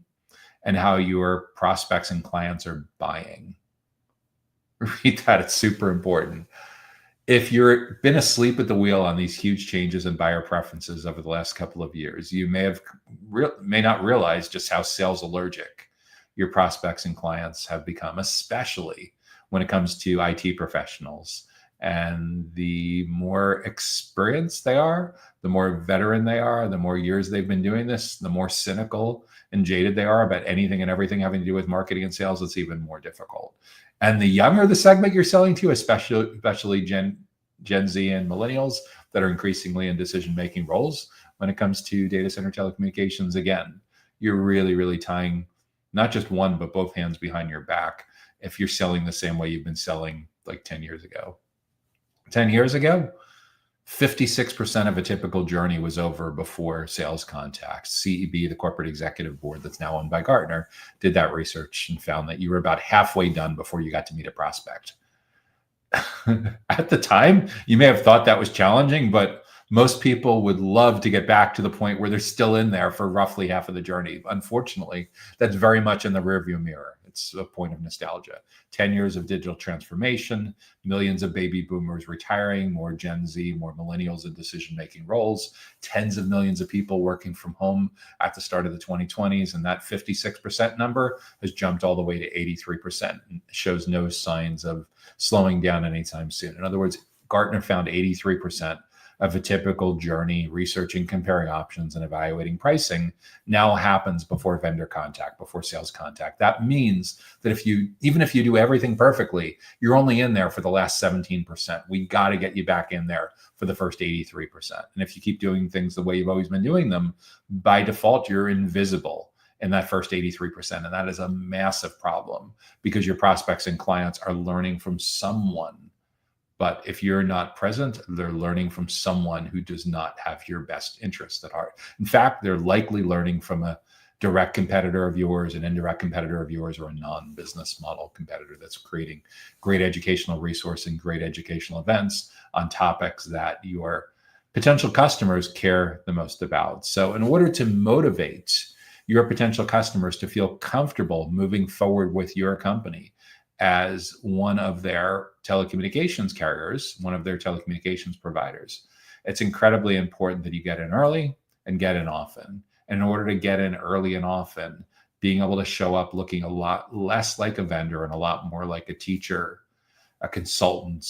Speaker 1: and how your prospects and clients are buying. Read that, it's super important. If you've been asleep at the wheel on these huge changes in buyer preferences over the last couple of years, you may not realize just how sales allergic your prospects and clients have become, especially when it comes to IT professionals. And the more experienced they are, the more veteran they are, the more years they've been doing this, the more cynical and jaded they are about anything and everything having to do with marketing and sales, it's even more difficult. And the younger the segment you're selling to, especially Gen Z and millennials that are increasingly in decision-making roles when it comes to data center telecommunications, again, you're really, really tying not just one, but both hands behind your back if you're selling the same way you've been selling like 10 years ago. 10 years ago, 56% of a typical journey was over before sales contact. CEB, the corporate executive board that's now owned by Gartner, did that research and found that you were about halfway done before you got to meet a prospect. At the time, you may have thought that was challenging, but most people would love to get back to the point where they're still in there for roughly half of the journey. Unfortunately, that's very much in the rearview mirror. It's a point of nostalgia. 10 years of digital transformation, millions of baby boomers retiring, more Gen Z, more millennials in decision-making roles, tens of millions of people working from home at the start of the 2020s. And that 56% number has jumped all the way to 83% and shows no signs of slowing down anytime soon. In other words, Gartner found 83% of a typical journey, researching, comparing options, and evaluating pricing now happens before vendor contact, before sales contact. That means that even if you do everything perfectly, you're only in there for the last 17%. We got to get you back in there for the first 83%. And if you keep doing things the way you've always been doing them, by default, you're invisible in that first 83%. And that is a massive problem because your prospects and clients are learning from someone. But if you're not present, they're learning from someone who does not have your best interest at heart. In fact, they're likely learning from a direct competitor of yours, an indirect competitor of yours, or a non-business model competitor that's creating great educational resource and great educational events on topics that your potential customers care the most about. So in order to motivate your potential customers to feel comfortable moving forward with your company as one of their telecommunications carriers, one of their telecommunications providers, it's incredibly important that you get in early and get in often. And in order to get in early and often, being able to show up looking a lot less like a vendor and a lot more like a teacher, a consultant,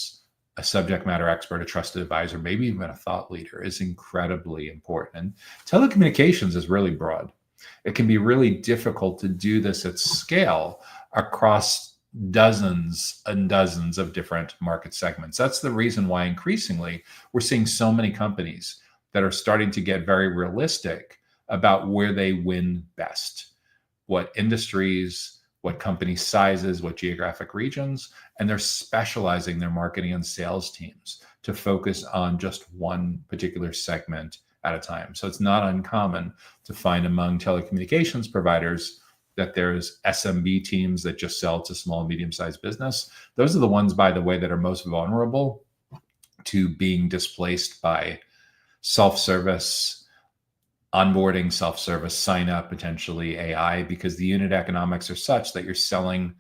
Speaker 1: a subject matter expert, a trusted advisor, maybe even a thought leader is incredibly important. And telecommunications is really broad. It can be really difficult to do this at scale across dozens and dozens of different market segments. That's the reason why increasingly we're seeing so many companies that are starting to get very realistic about where they win best, what industries, what company sizes, what geographic regions, and they're specializing their marketing and sales teams to focus on just one particular segment at a time. So it's not uncommon to find among telecommunications providers that there's SMB teams that just sell to small and medium-sized business. Those are the ones, by the way, that are most vulnerable to being displaced by self-service, onboarding, self-service, sign up, potentially AI, because the unit economics are such that you're selling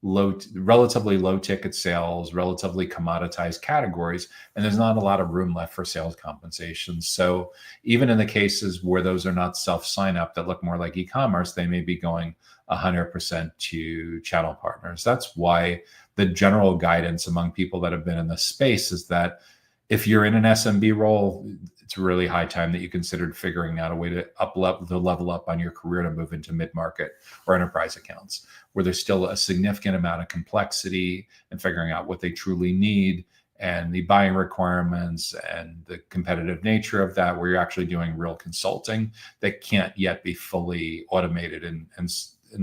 Speaker 1: relatively low ticket sales, relatively commoditized categories, and there's not a lot of room left for sales compensation. So even in the cases where those are not self sign up that look more like e-commerce, they may be going 100% to channel partners. That's why the general guidance among people that have been in this space is that if you're in an SMB role, it's really high time that you considered figuring out a way to level up on your career to move into mid-market or enterprise accounts, where there's still a significant amount of complexity and figuring out what they truly need and the buying requirements and the competitive nature of that, where you're actually doing real consulting that can't yet be fully automated and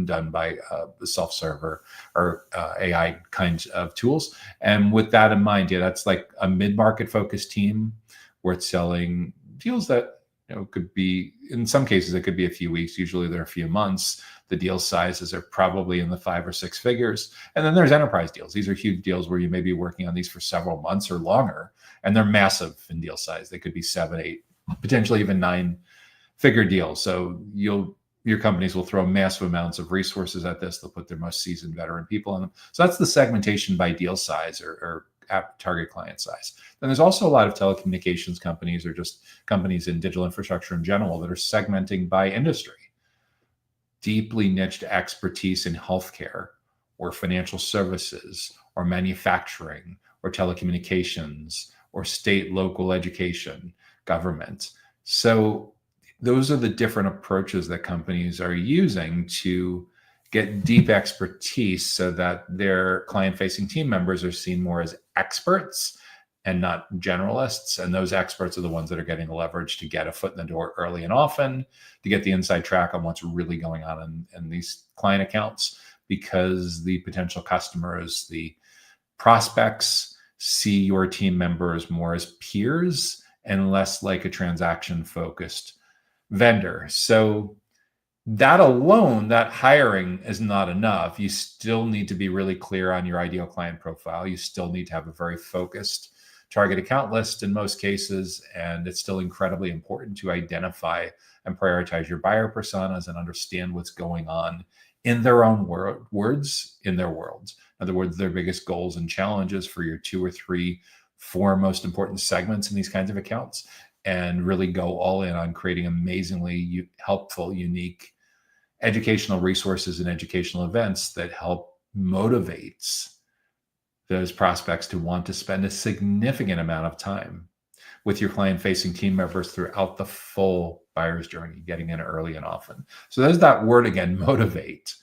Speaker 1: done by the self-server or AI kinds of tools. And with that in mind, yeah, that's like a mid-market focused team where it's selling deals that could be, in some cases, it could be a few weeks. Usually they're a few months. The deal sizes are probably in the 5 or 6 figures. And then there's enterprise deals. These are huge deals where you may be working on these for several months or longer, and they're massive in deal size. They could be 7, 8, potentially even 9-figure deals. So your companies will throw massive amounts of resources at this. They'll put their most seasoned veteran people on them. So that's the segmentation by deal size or target client size. Then there's also a lot of telecommunications companies or just companies in digital infrastructure in general that are segmenting by industry. Deeply niched expertise in healthcare or financial services or manufacturing or telecommunications or state, local education, government. So those are the different approaches that companies are using to get deep expertise so that their client-facing team members are seen more as experts and not generalists. And those experts are the ones that are getting the leverage to get a foot in the door early and often, to get the inside track on what's really going on in these client accounts, because the potential customers, the prospects, see your team members more as peers and less like a transaction-focused vendor. So that alone, that hiring is not enough. You still need to be really clear on your ideal client profile. You still need to have a very focused target account list in most cases. And it's still incredibly important to identify and prioritize your buyer personas and understand what's going on in their own words, in their worlds. In other words, their biggest goals and challenges for your 2 or 3, 4 most important segments in these kinds of accounts, and really go all in on creating amazingly helpful, unique educational resources and educational events that help motivates those prospects to want to spend a significant amount of time with your client-facing team members throughout the full buyer's journey, getting in early and often. So there's that word again, motivate.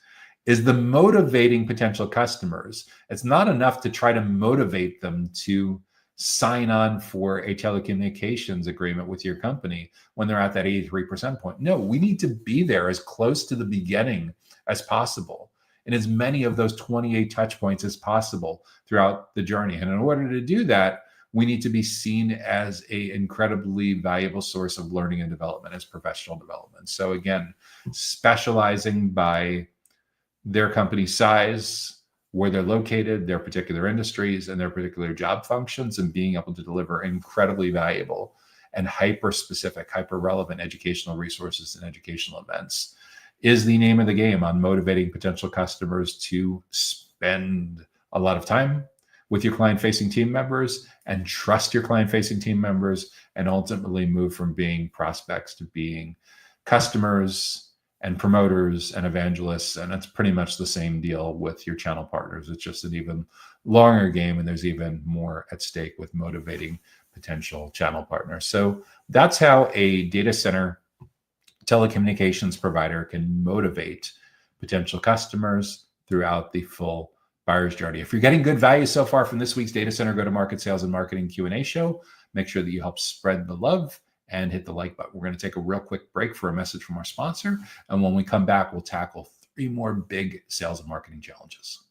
Speaker 1: Is the motivating potential customers. It's not enough to try to motivate them to sign on for a telecommunications agreement with your company when they're at that 83% point. No, we need to be there as close to the beginning as possible, and as many of those 28 touch points as possible throughout the journey. And in order to do that, we need to be seen as an incredibly valuable source of learning and development, as professional development. So again, specializing by their company size, where they're located, their particular industries, and their particular job functions, and being able to deliver incredibly valuable and hyper-specific, hyper-relevant educational resources and educational events is the name of the game on motivating potential customers to spend a lot of time with your client-facing team members and trust your client-facing team members, and ultimately move from being prospects to being customers and promoters and evangelists. And it's pretty much the same deal with your channel partners. It's just an even longer game, and there's even more at stake with motivating potential channel partners. So that's how a data center telecommunications provider can motivate potential customers throughout the full buyer's journey. If you're getting good value so far from this week's Data Center Go-to-Market Sales and Marketing Q&A show, make sure that you help spread the love and hit the like button. We're going to take a real quick break for a message from our sponsor. And when we come back, we'll tackle 3 more big sales and marketing challenges.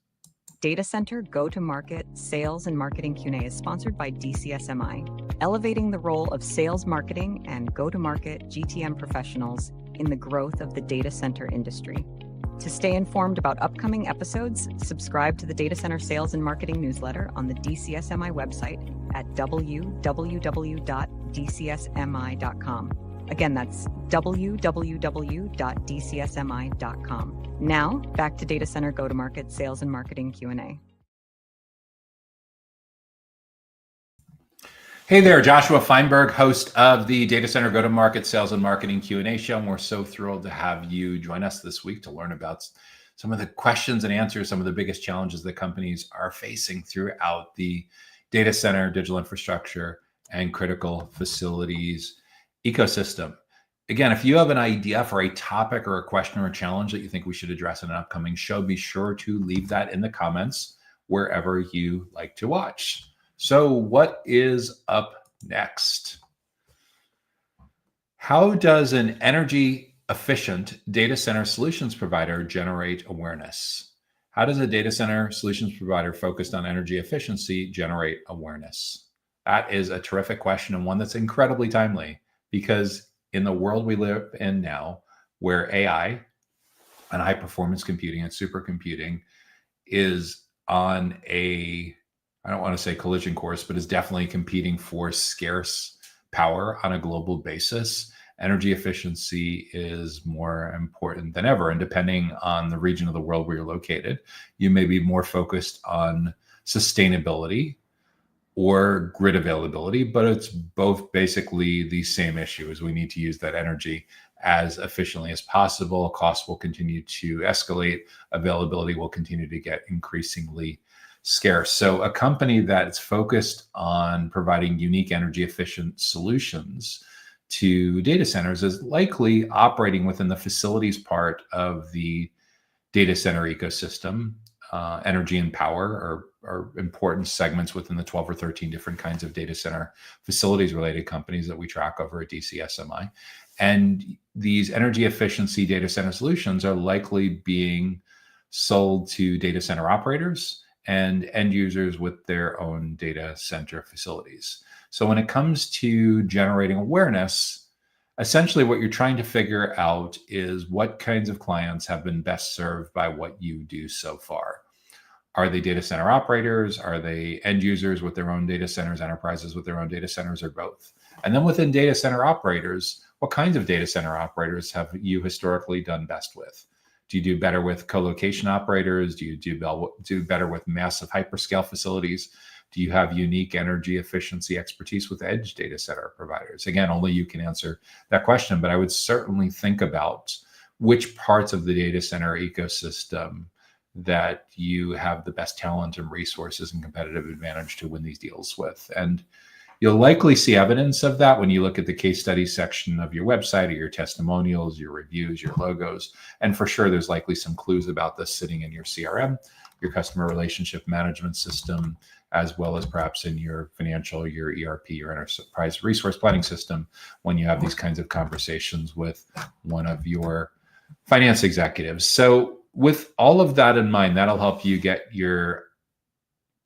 Speaker 2: Data Center Go-to-Market Sales and Marketing Q&A is sponsored by DCSMI, elevating the role of sales, marketing, and go-to-market GTM professionals in the growth of the data center industry. To stay informed about upcoming episodes, subscribe to the Data Center Sales and Marketing newsletter on the DCSMI website at www.dcsmi.com. Again, that's www.dcsmi.com. Now, back to Data Center Go-to-Market Sales and Marketing Q&A.
Speaker 1: Hey there, Joshua Feinberg, host of the Data Center Go-to-Market Sales and Marketing Q&A show. And we're so thrilled to have you join us this week to learn about some of the questions and answers, some of the biggest challenges that companies are facing throughout the data center, digital infrastructure, and critical facilities ecosystem. Again, if you have an idea for a topic or a question or a challenge that you think we should address in an upcoming show, be sure to leave that in the comments wherever you like to watch. So what is up next? How does an energy efficient data center solutions provider generate awareness? How does a data center solutions provider focused on energy efficiency generate awareness? That is a terrific question, and one that's incredibly timely, because in the world we live in now, where AI and high performance computing and supercomputing is on a, I don't want to say collision course, but is definitely competing for scarce power on a global basis, energy efficiency is more important than ever. And depending on the region of the world where you're located, you may be more focused on sustainability or grid availability, but it's both basically the same issue, as we need to use that energy as efficiently as possible. Costs will continue to escalate. Availability will continue to get increasingly scarce. So a company that's focused on providing unique energy efficient solutions to data centers is likely operating within the facilities part of the data center ecosystem. Energy and power are important segments within the 12 or 13 different kinds of data center facilities related companies that we track over at DCSMI. And these energy efficiency data center solutions are likely being sold to data center operators and end users with their own data center facilities. So when it comes to generating awareness, essentially what you're trying to figure out is what kinds of clients have been best served by what you do so far. Are they data center operators? Are they end users with their own data centers, enterprises with their own data centers, or both? And then within data center operators, what kinds of data center operators have you historically done best with? Do you do better with co-location operators? Do you do better with massive hyperscale facilities? Do you have unique energy efficiency expertise with edge data center providers? Again, only you can answer that question, but I would certainly think about which parts of the data center ecosystem that you have the best talent and resources and competitive advantage to win these deals with. And you'll likely see evidence of that when you look at the case study section of your website, or your testimonials, your reviews, your logos. And for sure, there's likely some clues about this sitting in your CRM, your customer relationship management system, as well as perhaps in your financial, your ERP, your enterprise resource planning system, when you have these kinds of conversations with one of your finance executives. So with all of that in mind, that'll help you get your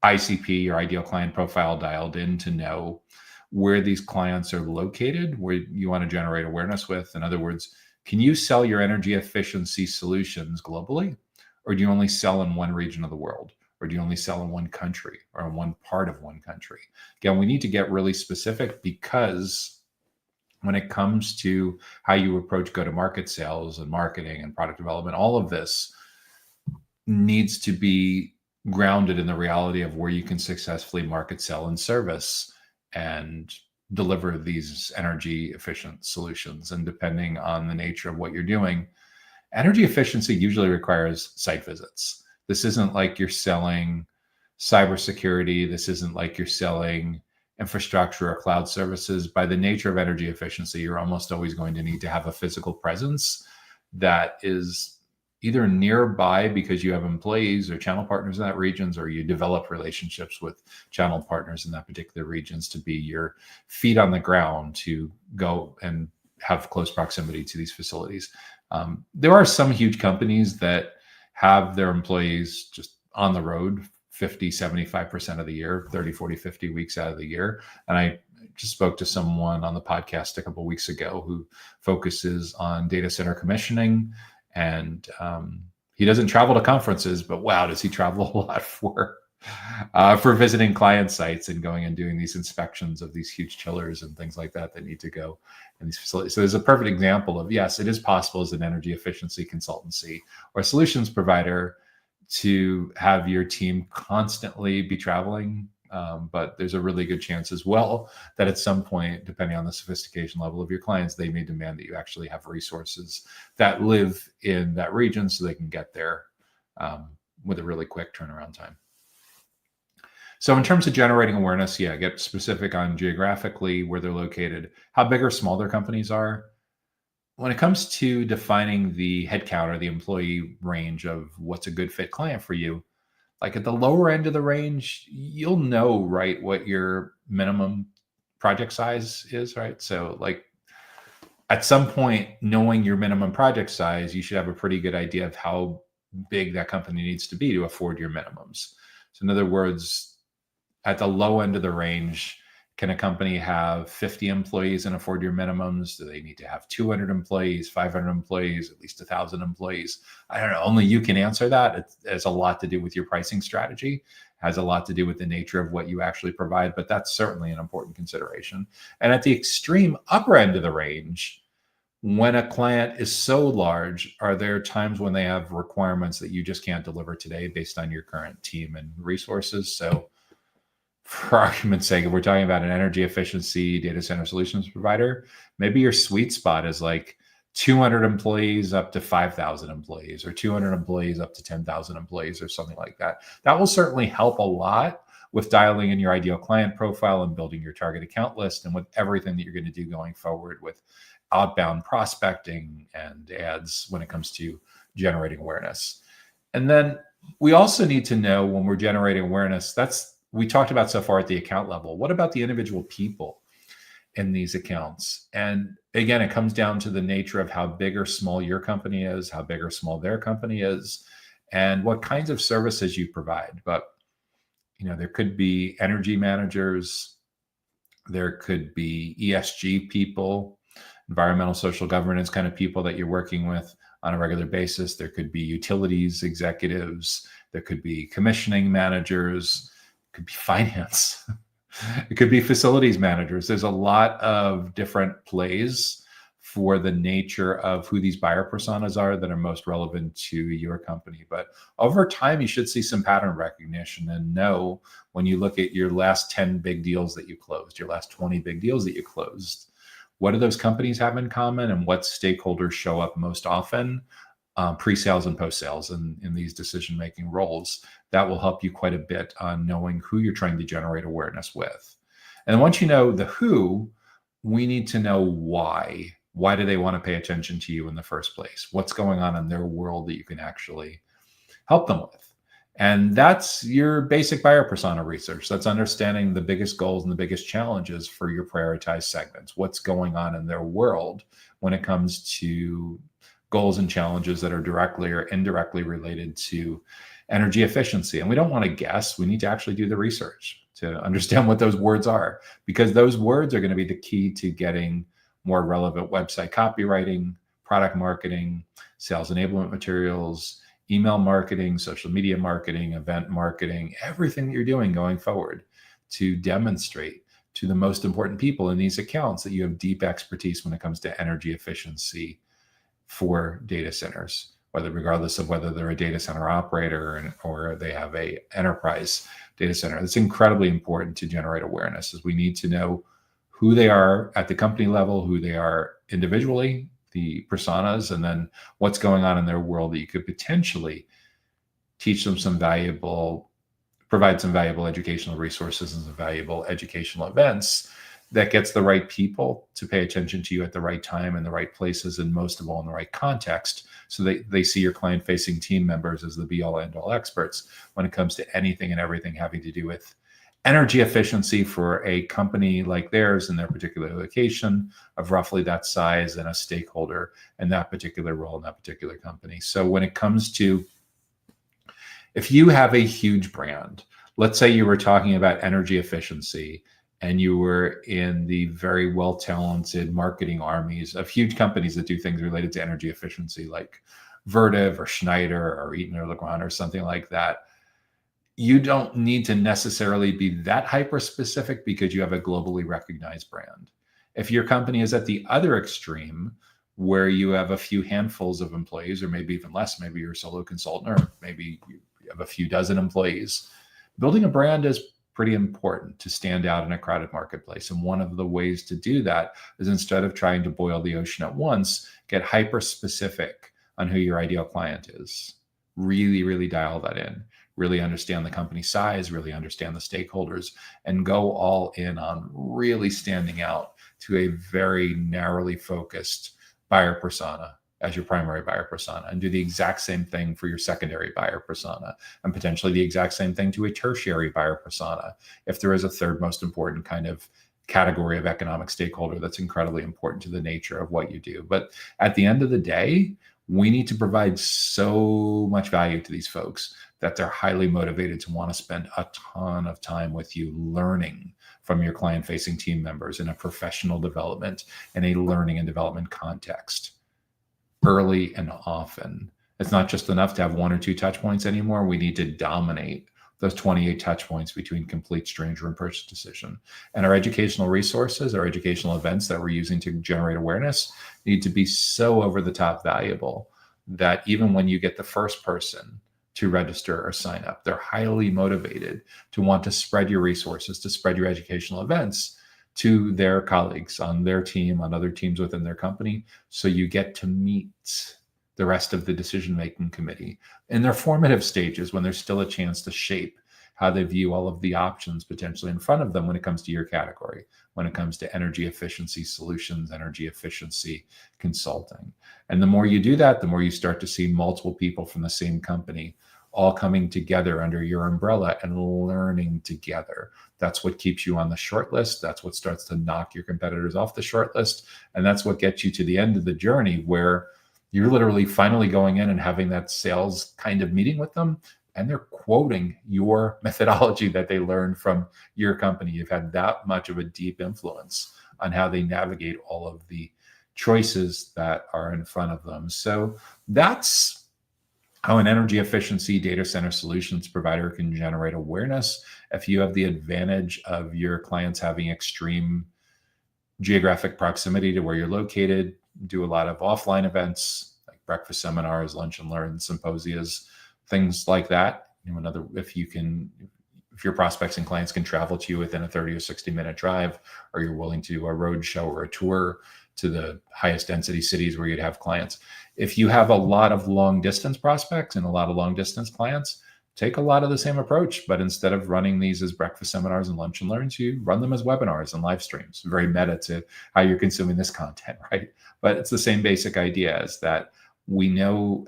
Speaker 1: ICP, your ideal client profile, dialed in to know where these clients are located, where you want to generate awareness with. In other words, can you sell your energy efficiency solutions globally? Or do you only sell in one region of the world? Or do you only sell in one country or in one part of one country? Again, we need to get really specific, because when it comes to how you approach go-to-market sales and marketing and product development, all of this needs to be grounded in the reality of where you can successfully market, sell, and service and deliver these energy efficient solutions. And depending on the nature of what you're doing, energy efficiency usually requires site visits. This isn't like you're selling cybersecurity. This isn't like you're selling infrastructure or cloud services. By the nature of energy efficiency, you're almost always going to need to have a physical presence that is either nearby because you have employees or channel partners in that regions, or you develop relationships with channel partners in that particular regions to be your feet on the ground to go and have close proximity to these facilities. There are some huge companies that have their employees just on the road 50, 75% of the year, 30, 40, 50 weeks out of the year. And I just spoke to someone on the podcast a couple of weeks ago who focuses on data center commissioning. And he doesn't travel to conferences, but wow, does he travel a lot for visiting client sites and going and doing these inspections of these huge chillers and things like that need to go in these facilities. So there's a perfect example of, yes, it is possible as an energy efficiency consultancy or a solutions provider to have your team constantly be traveling. But there's a really good chance as well that at some point, depending on the sophistication level of your clients, they may demand that you actually have resources that live in that region so they can get there with a really quick turnaround time. So in terms of generating awareness, yeah, get specific on geographically where they're located, how big or small their companies are. When it comes to defining the headcount or the employee range of what's a good fit client for you, like at the lower end of the range, you'll know, right, what your minimum project size is, right? So like at some point, knowing your minimum project size, you should have a pretty good idea of how big that company needs to be to afford your minimums. So in other words, at the low end of the range, can a company have 50 employees and afford your minimums? Do they need to have 200 employees, 500 employees, at least 1,000 employees? I don't know. Only you can answer that. It has a lot to do with your pricing strategy, has a lot to do with the nature of what you actually provide, but that's certainly an important consideration. And at the extreme upper end of the range, when a client is so large, are there times when they have requirements that you just can't deliver today based on your current team and resources? So for argument's sake, if we're talking about an energy efficiency data center solutions provider, maybe your sweet spot is like 200 employees up to 5,000 employees, or 200 employees up to 10,000 employees, or something like that. That will certainly help a lot with dialing in your ideal client profile and building your target account list, and with everything that you're going to do going forward with outbound prospecting and ads when it comes to generating awareness. And then we also need to know, when we're generating awareness, we talked about so far at the account level. What about the individual people in these accounts? And again, it comes down to the nature of how big or small your company is, how big or small their company is, and what kinds of services you provide. But there could be energy managers, there could be ESG people, environmental social governance kind of people that you're working with on a regular basis. There could be utilities executives, there could be commissioning managers, it could be finance, it could be facilities managers. There's a lot of different plays for the nature of who these buyer personas are that are most relevant to your company. But over time, you should see some pattern recognition and know, when you look at your last 10 big deals that you closed, your last 20 big deals that you closed, what do those companies have in common, and what stakeholders show up most often, pre-sales and post-sales in these decision-making roles. That will help you quite a bit on knowing who you're trying to generate awareness with. And once you know the who, we need to know why. Why do they want to pay attention to you in the first place? What's going on in their world that you can actually help them with? And that's your basic buyer persona research. That's understanding the biggest goals and the biggest challenges for your prioritized segments. What's going on in their world when it comes to goals and challenges that are directly or indirectly related to energy efficiency. And we don't want to guess. We need to actually do the research to understand what those words are, because those words are going to be the key to getting more relevant website copywriting, product marketing, sales enablement materials, email marketing, social media marketing, event marketing, everything that you're doing going forward to demonstrate to the most important people in these accounts that you have deep expertise when it comes to energy efficiency for data centers, regardless of whether they're a data center operator or they have a enterprise data center. It's incredibly important to generate awareness, as we need to know who they are at the company level, who they are individually, the personas, and then what's going on in their world that you could potentially teach them provide some valuable educational resources and some valuable educational events that gets the right people to pay attention to you at the right time in the right places, and most of all in the right context, so they see your client-facing team members as the be-all end-all experts when it comes to anything and everything having to do with energy efficiency for a company like theirs in their particular location of roughly that size and a stakeholder in that particular role in that particular company. So when it comes to, if you have a huge brand, let's say you were talking about energy efficiency and you were in the very well-talented marketing armies of huge companies that do things related to energy efficiency, like Vertiv or Schneider or Eaton or Legrand or something like that, you don't need to necessarily be that hyper-specific because you have a globally recognized brand. If your company is at the other extreme, where you have a few handfuls of employees, or maybe even less, maybe you're a solo consultant, or maybe you have a few dozen employees, building a brand is pretty important to stand out in a crowded marketplace. And one of the ways to do that is, instead of trying to boil the ocean at once, get hyper-specific on who your ideal client is. Really, really dial that in. Really understand the company size, really understand the stakeholders, and go all in on really standing out to a very narrowly focused buyer persona as your primary buyer persona, and do the exact same thing for your secondary buyer persona, and potentially the exact same thing to a tertiary buyer persona, if there is a third most important kind of category of economic stakeholder that's incredibly important to the nature of what you do. But at the end of the day, we need to provide so much value to these folks that they're highly motivated to want to spend a ton of time with you, learning from your client-facing team members in a professional development and a learning and development context, early and often. It's not just enough to have one or two touch points anymore. We need to dominate those 28 touch points between complete stranger and purchase decision. And our educational resources, our educational events that we're using to generate awareness need to be so over the top valuable that even when you get the first person to register or sign up, they're highly motivated to want to spread your resources, to spread your educational events to their colleagues on their team, on other teams within their company. So you get to meet the rest of the decision-making committee in their formative stages, when there's still a chance to shape how they view all of the options potentially in front of them when it comes to your category, when it comes to energy efficiency solutions, energy efficiency consulting. And the more you do that, the more you start to see multiple people from the same company all coming together under your umbrella and learning together. That's what keeps you on the short list. That's what starts to knock your competitors off the short list. And that's what gets you to the end of the journey, where you're literally finally going in and having that sales kind of meeting with them, and they're quoting your methodology that they learned from your company. You've had that much of a deep influence on how they navigate all of the choices that are in front of them. So that's how an energy efficiency data center solutions provider can generate awareness. If you have the advantage of your clients having extreme geographic proximity to where you're located, do a lot of offline events like breakfast seminars, lunch and learn, symposias, things like that. If your prospects and clients can travel to you within a 30 or 60-minute drive, or you're willing to do a road show or a tour to the highest density cities where you'd have clients. If you have a lot of long distance prospects and a lot of long distance clients, take a lot of the same approach, but instead of running these as breakfast seminars and lunch and learns, you run them as webinars and live streams. Very meta to how you're consuming this content, right? But it's the same basic idea, is that we know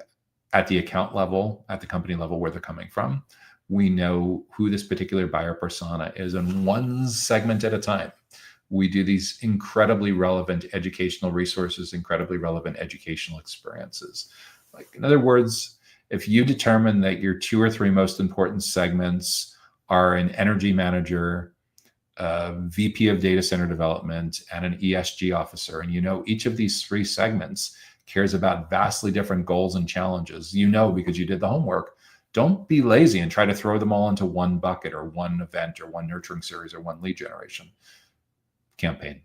Speaker 1: at the account level, at the company level, where they're coming from. We know who this particular buyer persona is, and one segment at a time. We do these incredibly relevant educational resources, incredibly relevant educational experiences. Like, in other words, if you determine that your 2 or 3 most important segments are an energy manager, a VP of data center development, and an ESG officer, and you know each of these 3 segments cares about vastly different goals and challenges. You know, because you did the homework. Don't be lazy and try to throw them all into one bucket or one event or one nurturing series or one lead generation campaign.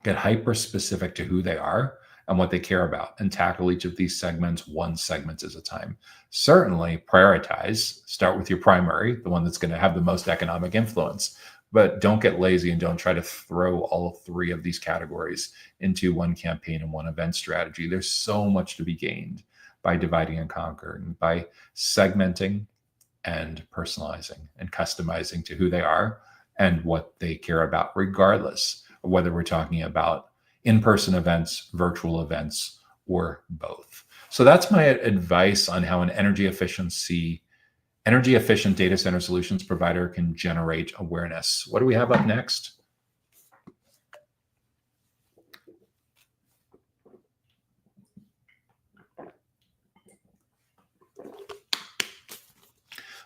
Speaker 1: Get hyper specific to who they are and what they care about, and tackle each of these segments one segment at a time. Certainly prioritize, start with your primary, the one that's going to have the most economic influence, but don't get lazy and don't try to throw all three of these categories into one campaign and one event strategy. There's so much to be gained by dividing and conquering, by segmenting and personalizing and customizing to who they are and what they care about, regardless of whether we're talking about in-person events, virtual events, or both. So that's my advice on how an energy efficient data center solutions provider can generate awareness. What do we have up next?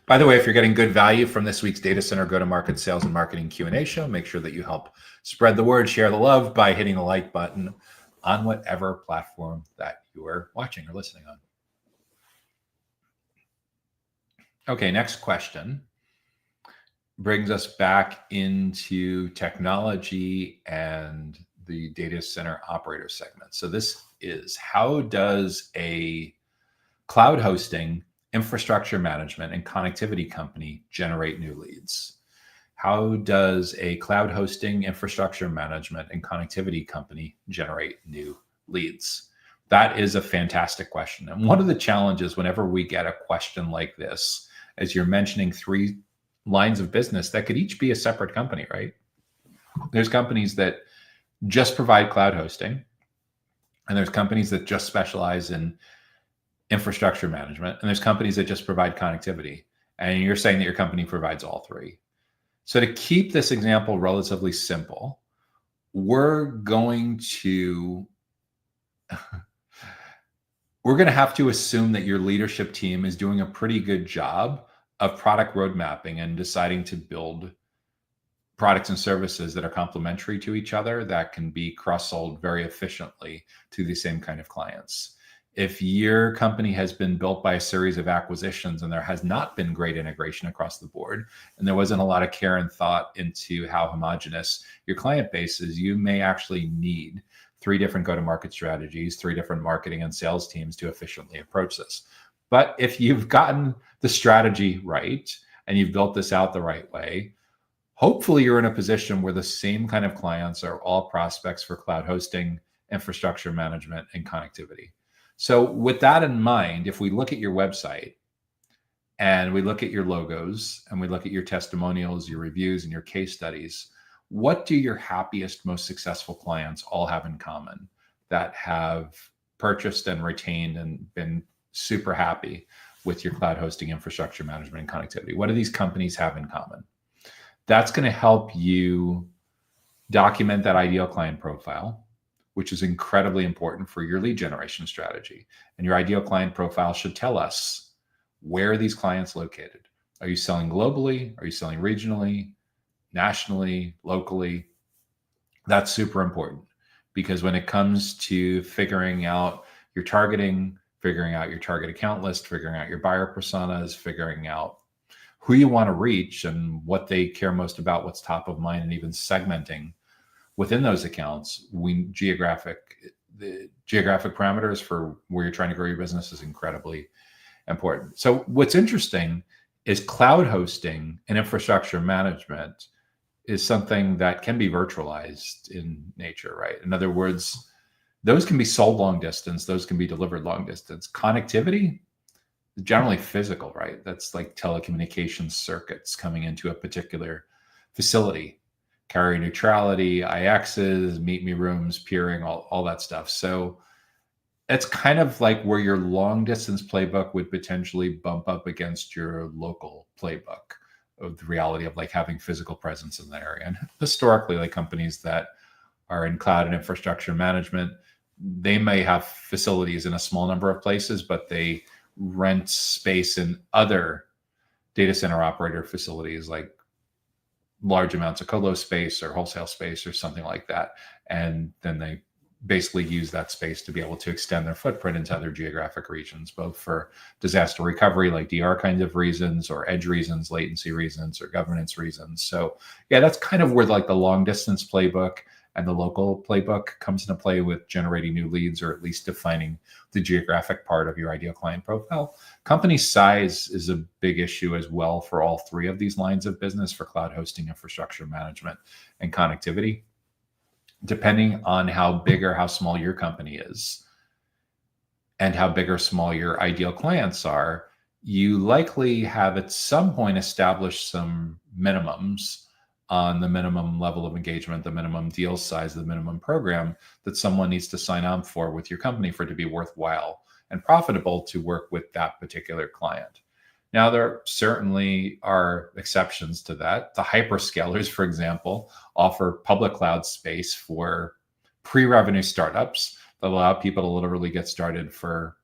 Speaker 1: By the way, if you're getting good value from this week's Data Center Go-to-Market Sales and Marketing Q&A show, make sure that you help spread the word, share the love by hitting the like button on whatever platform that you are watching or listening on. Okay, next question brings us back into technology and the data center operator segment. So this is, how does a cloud hosting, infrastructure management, and connectivity company generate new leads? How does a cloud hosting, infrastructure management, and connectivity company generate new leads? That is a fantastic question. And one of the challenges whenever we get a question like this, as you're mentioning 3 lines of business that could each be a separate company, right? There's companies that just provide cloud hosting, and there's companies that just specialize in infrastructure management, and there's companies that just provide connectivity. And you're saying that your company provides all 3. So to keep this example relatively simple, we're going to have to assume that your leadership team is doing a pretty good job of product road mapping and deciding to build products and services that are complementary to each other, that can be cross-sold very efficiently to the same kind of clients. If your company has been built by a series of acquisitions and there has not been great integration across the board, and there wasn't a lot of care and thought into how homogenous your client base is, you may actually need 3 different go-to-market strategies, 3 different marketing and sales teams to efficiently approach this. But if you've gotten the strategy right and you've built this out the right way, hopefully you're in a position where the same kind of clients are all prospects for cloud hosting, infrastructure management, and connectivity. So with that in mind, if we look at your website and we look at your logos and we look at your testimonials, your reviews, and your case studies, what do your happiest, most successful clients all have in common that have purchased and retained and been super happy with your cloud hosting, infrastructure management, and connectivity? What do these companies have in common? That's going to help you document that ideal client profile, which is incredibly important for your lead generation strategy. And your ideal client profile should tell us, where are these clients located? Are you selling globally? Are you selling regionally, nationally, locally? That's super important, because when it comes to figuring out your targeting, figuring out your target account list, figuring out your buyer personas, figuring out who you want to reach and what they care most about, what's top of mind, and even segmenting within those accounts, the geographic parameters for where you're trying to grow your business is incredibly important. So what's interesting is cloud hosting and infrastructure management is something that can be virtualized in nature, right? In other words, those can be sold long distance, those can be delivered long distance. Connectivity is generally physical, right? That's like telecommunications circuits coming into a particular facility. Carrier neutrality, IXs, meet me rooms, peering, all that stuff. So it's kind of like where your long distance playbook would potentially bump up against your local playbook of the reality of like having physical presence in the area. And historically, like companies that are in cloud and infrastructure management, they may have facilities in a small number of places, but they rent space in other data center operator facilities, like large amounts of colo space or wholesale space or something like that. And then they basically use that space to be able to extend their footprint into other geographic regions, both for disaster recovery, like DR kinds of reasons, or edge reasons, latency reasons, or governance reasons. So yeah, that's kind of where like the long distance playbook and the local playbook comes into play with generating new leads, or at least defining the geographic part of your ideal client profile. Company size is a big issue as well for all three of these lines of business, for cloud hosting, infrastructure management, and connectivity. Depending on how big or how small your company is, and how big or small your ideal clients are, you likely have at some point established some minimums on the minimum level of engagement, the minimum deal size, the minimum program that someone needs to sign on for with your company for it to be worthwhile and profitable to work with that particular client. Now, there certainly are exceptions to that. The hyperscalers, for example, offer public cloud space for pre-revenue startups that allow people to literally get started for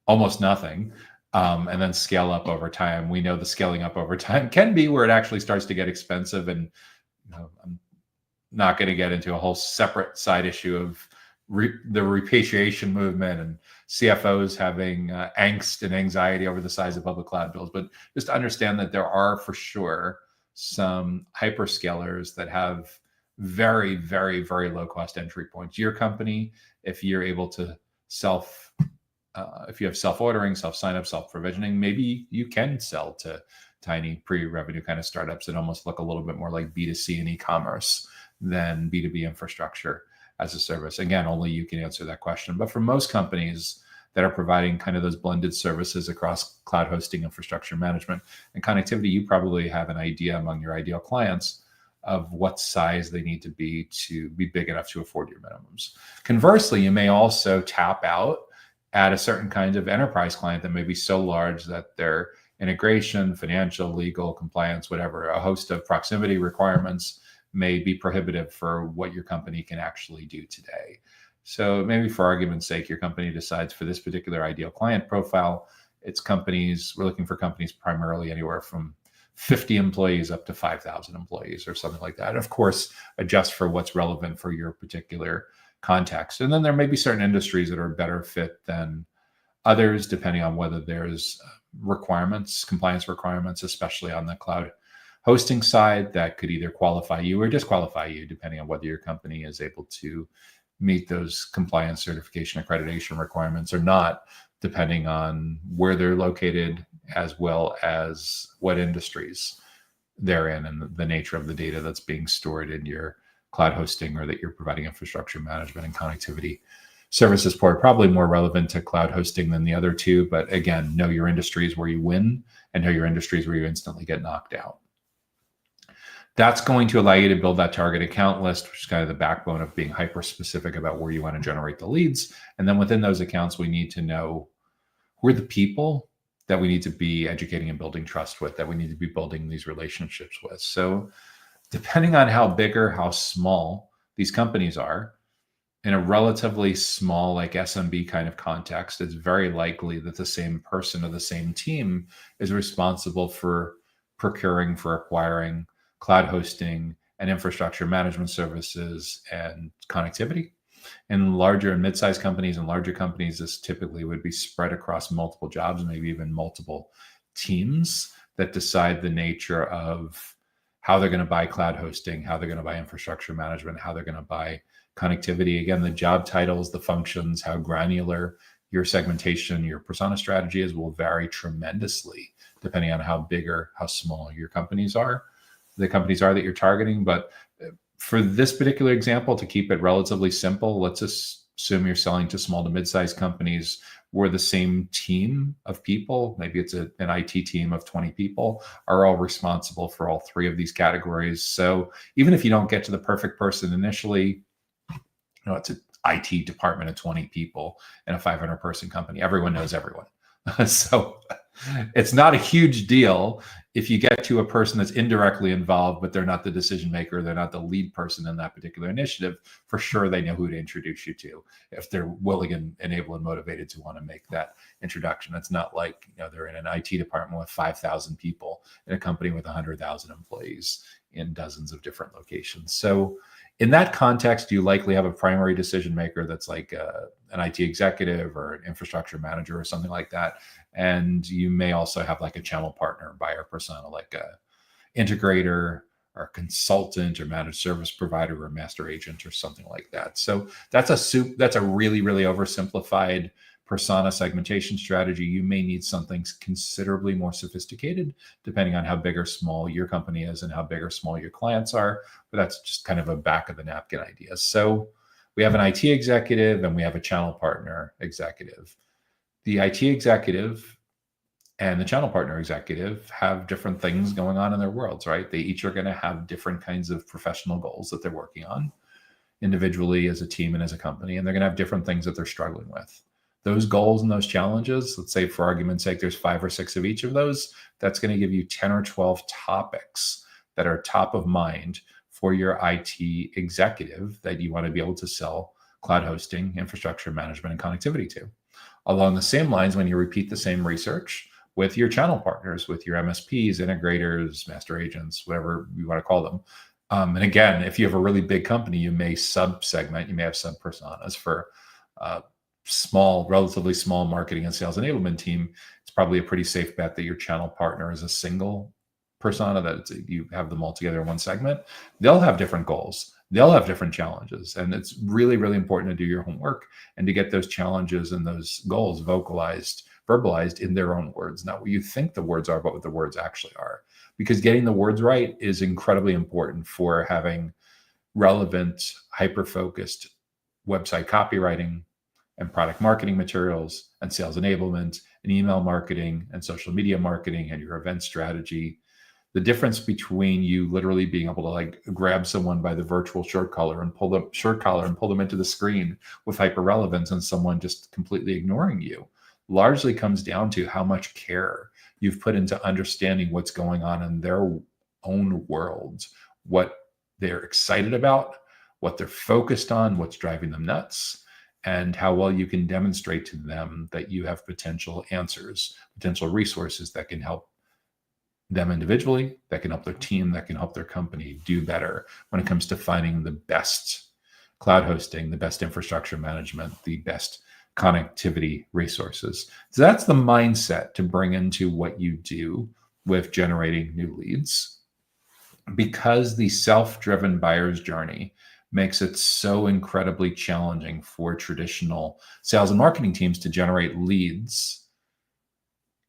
Speaker 1: almost nothing, and then scale up over time. We know the scaling up over time can be where it actually starts to get expensive. And I'm not going to get into a whole separate side issue of the repatriation movement and CFOs having angst and anxiety over the size of public cloud bills. But just to understand that there are for sure some hyperscalers that have very, very, very low cost entry points. Your company, if you're able to if you have self-ordering, self-sign-up, self-provisioning, maybe you can sell to tiny pre-revenue kind of startups that almost look a little bit more like B2C and e-commerce than B2B infrastructure as a service. Again, only you can answer that question. But for most companies that are providing kind of those blended services across cloud hosting, infrastructure management, and connectivity, you probably have an idea among your ideal clients of what size they need to be big enough to afford your minimums. Conversely, you may also tap out at a certain kind of enterprise client that may be so large that their integration, financial, legal, compliance, whatever, a host of proximity requirements may be prohibitive for what your company can actually do today. So maybe for argument's sake, your company decides for this particular ideal client profile, we're looking for companies primarily anywhere from 50 employees up to 5,000 employees or something like that. And of course, adjust for what's relevant for your particular context. And then there may be certain industries that are better fit than others, depending on whether there's compliance requirements, especially on the cloud hosting side, that could either qualify you or disqualify you, depending on whether your company is able to meet those compliance, certification, accreditation requirements or not, depending on where they're located, as well as what industries they're in and the nature of the data that's being stored in your cloud hosting, or that you're providing infrastructure management and connectivity services for. Probably more relevant to cloud hosting than the other two. But again, know your industries where you win and know your industries where you instantly get knocked out. That's going to allow you to build that target account list, which is kind of the backbone of being hyper specific about where you want to generate the leads. And then within those accounts, we need to know who are the people that we need to be educating and building trust with, that we need to be building these relationships with. So depending on how big or how small these companies are, in a relatively small, like SMB kind of context, it's very likely that the same person or the same team is responsible for procuring, for acquiring cloud hosting and infrastructure management services and connectivity. In larger and mid-sized companies and larger companies, this typically would be spread across multiple jobs, maybe even multiple teams that decide the nature of how they're going to buy cloud hosting, how they're going to buy infrastructure management, how they're going to buy connectivity. Again, the job titles, the functions, how granular your segmentation, your persona strategy is will vary tremendously depending on how big or how small your companies are. The companies are that you're targeting. But for this particular example, to keep it relatively simple, let's assume you're selling to small to mid-sized companies where the same team of people, maybe it's an IT team of 20 people, are all responsible for all three of these categories. So even if you don't get to the perfect person initially, it's an IT department of 20 people in a 500 person company. Everyone knows everyone. So it's not a huge deal if you get to a person that's indirectly involved, but they're not the decision maker, they're not the lead person in that particular initiative. For sure, they know who to introduce you to if they're willing and able and motivated to want to make that introduction. It's not like they're in an IT department with 5,000 people in a company with 100,000 employees in dozens of different locations. So In that context, you likely have a primary decision maker that's like an IT executive or an infrastructure manager or something like that. And you may also have like a channel partner buyer persona, like a integrator or a consultant or managed service provider or master agent or something like that. So that's a really, really oversimplified persona segmentation strategy. You may need something considerably more sophisticated, depending on how big or small your company is and how big or small your clients are. But that's just kind of a back of the napkin idea. So we have an IT executive and we have a channel partner executive. The IT executive and the channel partner executive have different things going on in their worlds, right? They each are going to have different kinds of professional goals that they're working on individually, as a team, and as a company. And they're going to have different things that they're struggling with. Those goals and those challenges, let's say for argument's sake, there's 5 or 6 of each of those. That's going to give you 10 or 12 topics that are top of mind for your IT executive that you want to be able to sell cloud hosting, infrastructure management, and connectivity to. Along the same lines, when you repeat the same research with your channel partners, with your MSPs, integrators, master agents, whatever you want to call them. And again, if you have a really big company, you may sub-segment, you may have sub-personas for relatively small marketing and sales enablement team. It's probably a pretty safe bet that your channel partner is a single persona, that you have them all together in one segment. They'll have different goals. They'll have different challenges. And it's really, really important to do your homework and to get those challenges and those goals verbalized in their own words, not what you think the words are, but what the words actually are. Because getting the words right is incredibly important for having relevant, hyper-focused website copywriting and product marketing materials and sales enablement and email marketing and social media marketing and your event strategy. The difference between you literally being able to like grab someone by the virtual shirt collar and pull them into the screen with hyper relevance, and someone just completely ignoring you largely comes down to how much care you've put into understanding what's going on in their own worlds, what they're excited about, what they're focused on, what's driving them nuts, and how well you can demonstrate to them that you have potential answers, potential resources that can help them individually, that can help their team, that can help their company do better when it comes to finding the best cloud hosting, the best infrastructure management, the best connectivity resources. So that's the mindset to bring into what you do with generating new leads. Because the self-driven buyer's journey makes it so incredibly challenging for traditional sales and marketing teams to generate leads,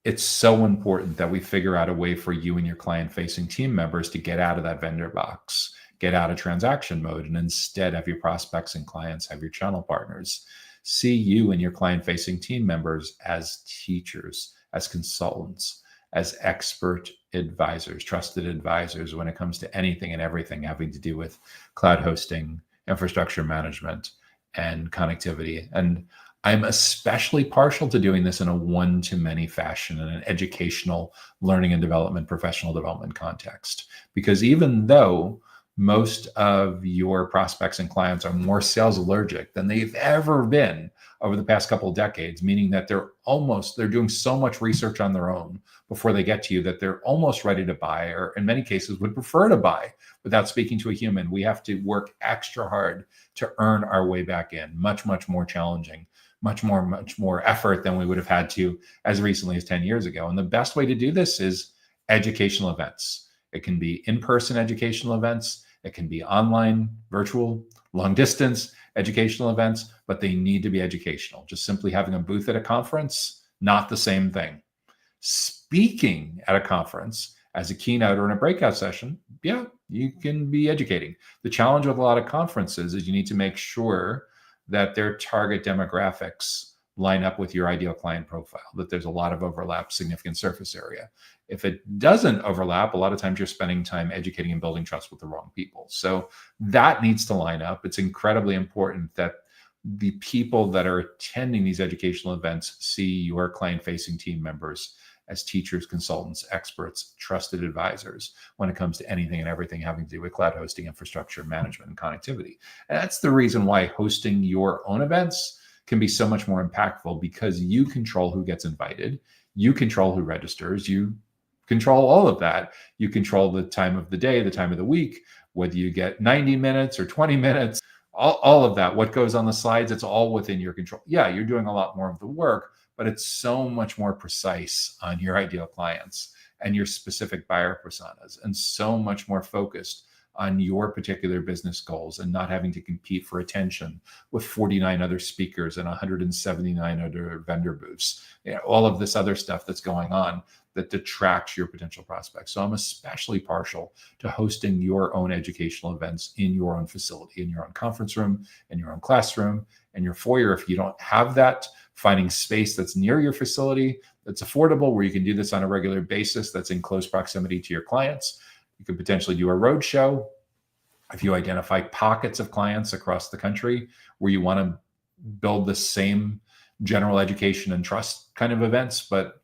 Speaker 1: it's so important that we figure out a way for you and your client-facing team members to get out of that vendor box, get out of transaction mode, and instead have your prospects and clients, have your channel partners see you and your client-facing team members as teachers, as consultants, as expert advisors, trusted advisors when it comes to anything and everything having to do with cloud hosting, infrastructure management, and connectivity. And I'm especially partial to doing this in a one-to-many fashion in an educational learning and development, professional development context. Because even though most of your prospects and clients are more sales allergic than they've ever been over the past couple of decades, meaning that they're doing so much research on their own before they get to you that they're almost ready to buy, or in many cases would prefer to buy without speaking to a human. We have to work extra hard to earn our way back in. Much, much more challenging, much more effort than we would have had to as recently as 10 years ago. And the best way to do this is educational events. It can be in-person educational events. It can be online, virtual, long distance educational events, but they need to be educational. Just simply having a booth at a conference, not the same thing. Speaking at a conference as a keynote or in a breakout session, yeah, you can be educating. The challenge with a lot of conferences is you need to make sure that their target demographics line up with your ideal client profile, that there's a lot of overlap, significant surface area. If it doesn't overlap, a lot of times you're spending time educating and building trust with the wrong people. So that needs to line up. It's incredibly important that the people that are attending these educational events see your client-facing team members as teachers, consultants, experts, trusted advisors when it comes to anything and everything having to do with cloud hosting, infrastructure management, and connectivity. And that's the reason why hosting your own events can be so much more impactful, because you control who gets invited, you control who registers, you control all of that. You control the time of the day, the time of the week, whether you get 90 minutes or 20 minutes, all of that. What goes on the slides, it's all within your control. Yeah, you're doing a lot more of the work, but it's so much more precise on your ideal clients and your specific buyer personas, and so much more focused on your particular business goals, and not having to compete for attention with 49 other speakers and 179 other vendor booths. All of this other stuff that's going on that detracts your potential prospects. So I'm especially partial to hosting your own educational events in your own facility, in your own conference room, in your own classroom, and your foyer. If you don't have that, finding space that's near your facility, that's affordable, where you can do this on a regular basis, that's in close proximity to your clients. You could potentially do a road show. If you identify pockets of clients across the country where you want to build the same general education and trust kind of events, but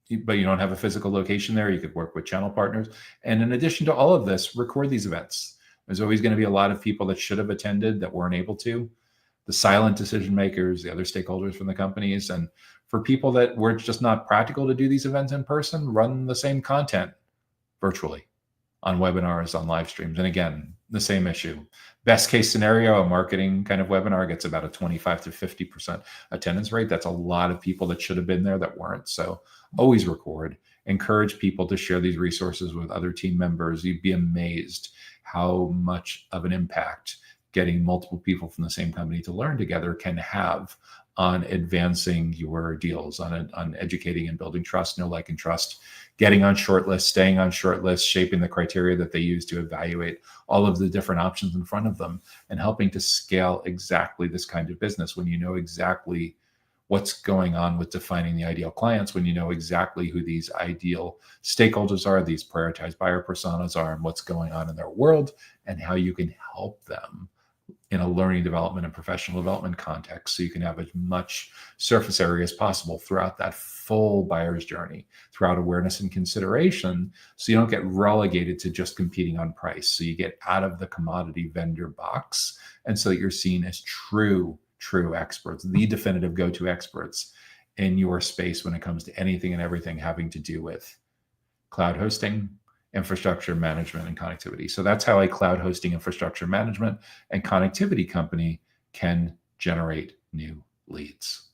Speaker 1: you don't have a physical location there, you could work with channel partners. And in addition to all of this, record these events. There's always going to be a lot of people that should have attended that weren't able to, the silent decision makers, the other stakeholders from the companies. And for people that were just not practical to do these events in person, run the same content virtually on webinars, on live streams. And again, the same issue. Best case scenario, a marketing kind of webinar gets about a 25 to 50% attendance rate. That's a lot of people that should have been there that weren't. So always record, encourage people to share these resources with other team members. You'd be amazed how much of an impact getting multiple people from the same company to learn together can have on advancing your deals, on educating and building trust, know, like, and trust, getting on shortlists, staying on shortlists, shaping the criteria that they use to evaluate all of the different options in front of them, and helping to scale exactly this kind of business when you know exactly what's going on with defining the ideal clients, when you know exactly who these ideal stakeholders are, these prioritized buyer personas are, and what's going on in their world, and how you can help them in a learning development and professional development context, so you can have as much surface area as possible throughout that full buyer's journey, throughout awareness and consideration, so you don't get relegated to just competing on price. So you get out of the commodity vendor box, and so you're seen as true experts, the definitive go-to experts in your space when it comes to anything and everything having to do with cloud hosting, infrastructure management, and connectivity. So that's how a cloud hosting, infrastructure management, and connectivity company can generate new leads.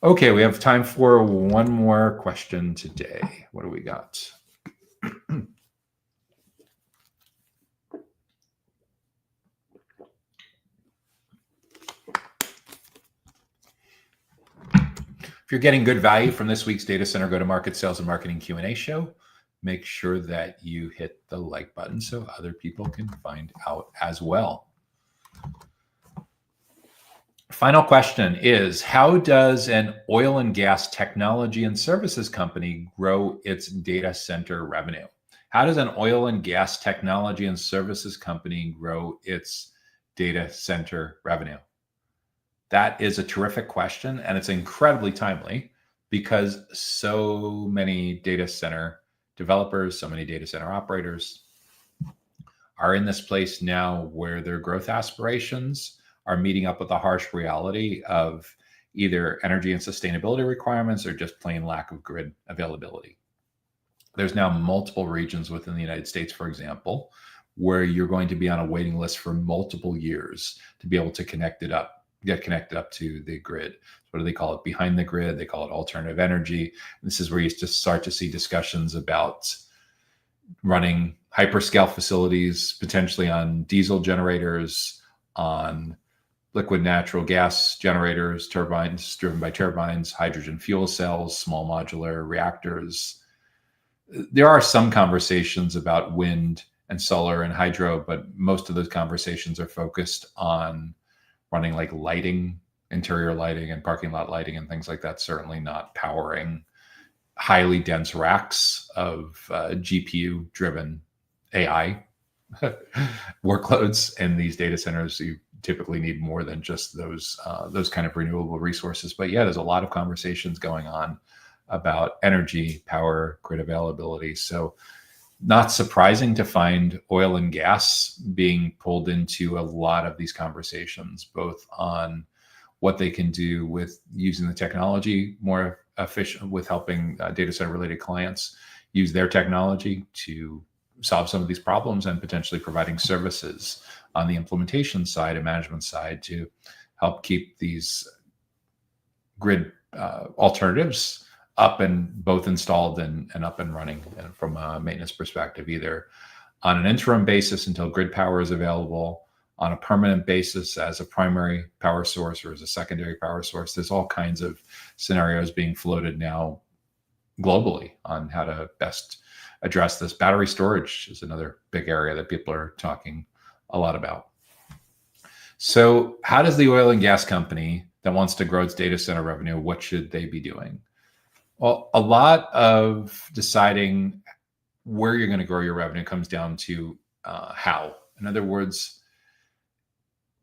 Speaker 1: Okay, we have time for one more question today. What do we got? If you're getting good value from this week's Data Center Go-to-Market Sales and Marketing Q&A show, make sure that you hit the like button so other people can find out as well. Final question is, how does an oil and gas technology and services company grow its data center revenue? How does an oil and gas technology and services company grow its data center revenue? That is a terrific question, and it's incredibly timely because so many data center developers, so many data center operators are in this place now where their growth aspirations are meeting up with the harsh reality of either energy and sustainability requirements or just plain lack of grid availability. There's now multiple regions within the United States, for example, where you're going to be on a waiting list for multiple years to be able to get connected up to the grid. What do they call it? Behind the grid. They call it alternative energy. This is where you just start to see discussions about running hyperscale facilities, potentially on diesel generators, on liquid natural gas generators, turbines driven by turbines, hydrogen fuel cells, small modular reactors. There are some conversations about wind and solar and hydro, but most of those conversations are focused on running like lighting, interior lighting and parking lot lighting and things like that, certainly not powering highly dense racks of GPU driven AI workloads in these data centers. You typically need more than just those kind of renewable resources. But yeah, there's a lot of conversations going on about energy, power, grid availability. So not surprising to find oil and gas being pulled into a lot of these conversations, both on what they can do with using the technology more efficient with helping data center related clients use their technology to solve some of these problems, and potentially providing services on the implementation side and management side to help keep these grid alternatives up and both installed and up and running, and from a maintenance perspective, either on an interim basis until grid power is available, on a permanent basis as a primary power source or as a secondary power source. There's all kinds of scenarios being floated now globally on how to best address this. Battery storage is another big area that people are talking a lot about. So how does the oil and gas company that wants to grow its data center revenue, what should they be doing? Well, a lot of deciding where you're going to grow your revenue comes down to how. In other words,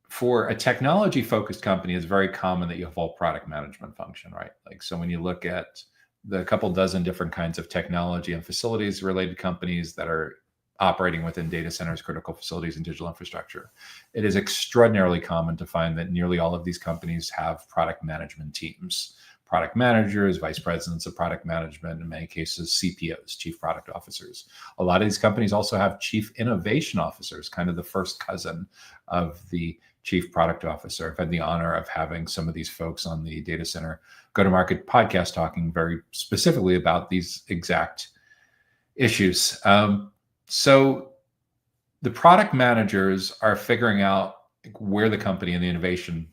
Speaker 1: for a technology focused company, it's very common that you have all product management function, right? Like, so when you look at the couple dozen different kinds of technology and facilities related companies that are operating within data centers, critical facilities, and digital infrastructure, it is extraordinarily common to find that nearly all of these companies have product management teams, product managers, vice presidents of product management, in many cases, CPOs, chief product officers. A lot of these companies also have chief innovation officers, kind of the first cousin of the chief product officer. I've had the honor of having some of these folks on the Data Center Go-to-Market podcast talking very specifically about these exact issues. So the product managers are figuring out where the company and the innovation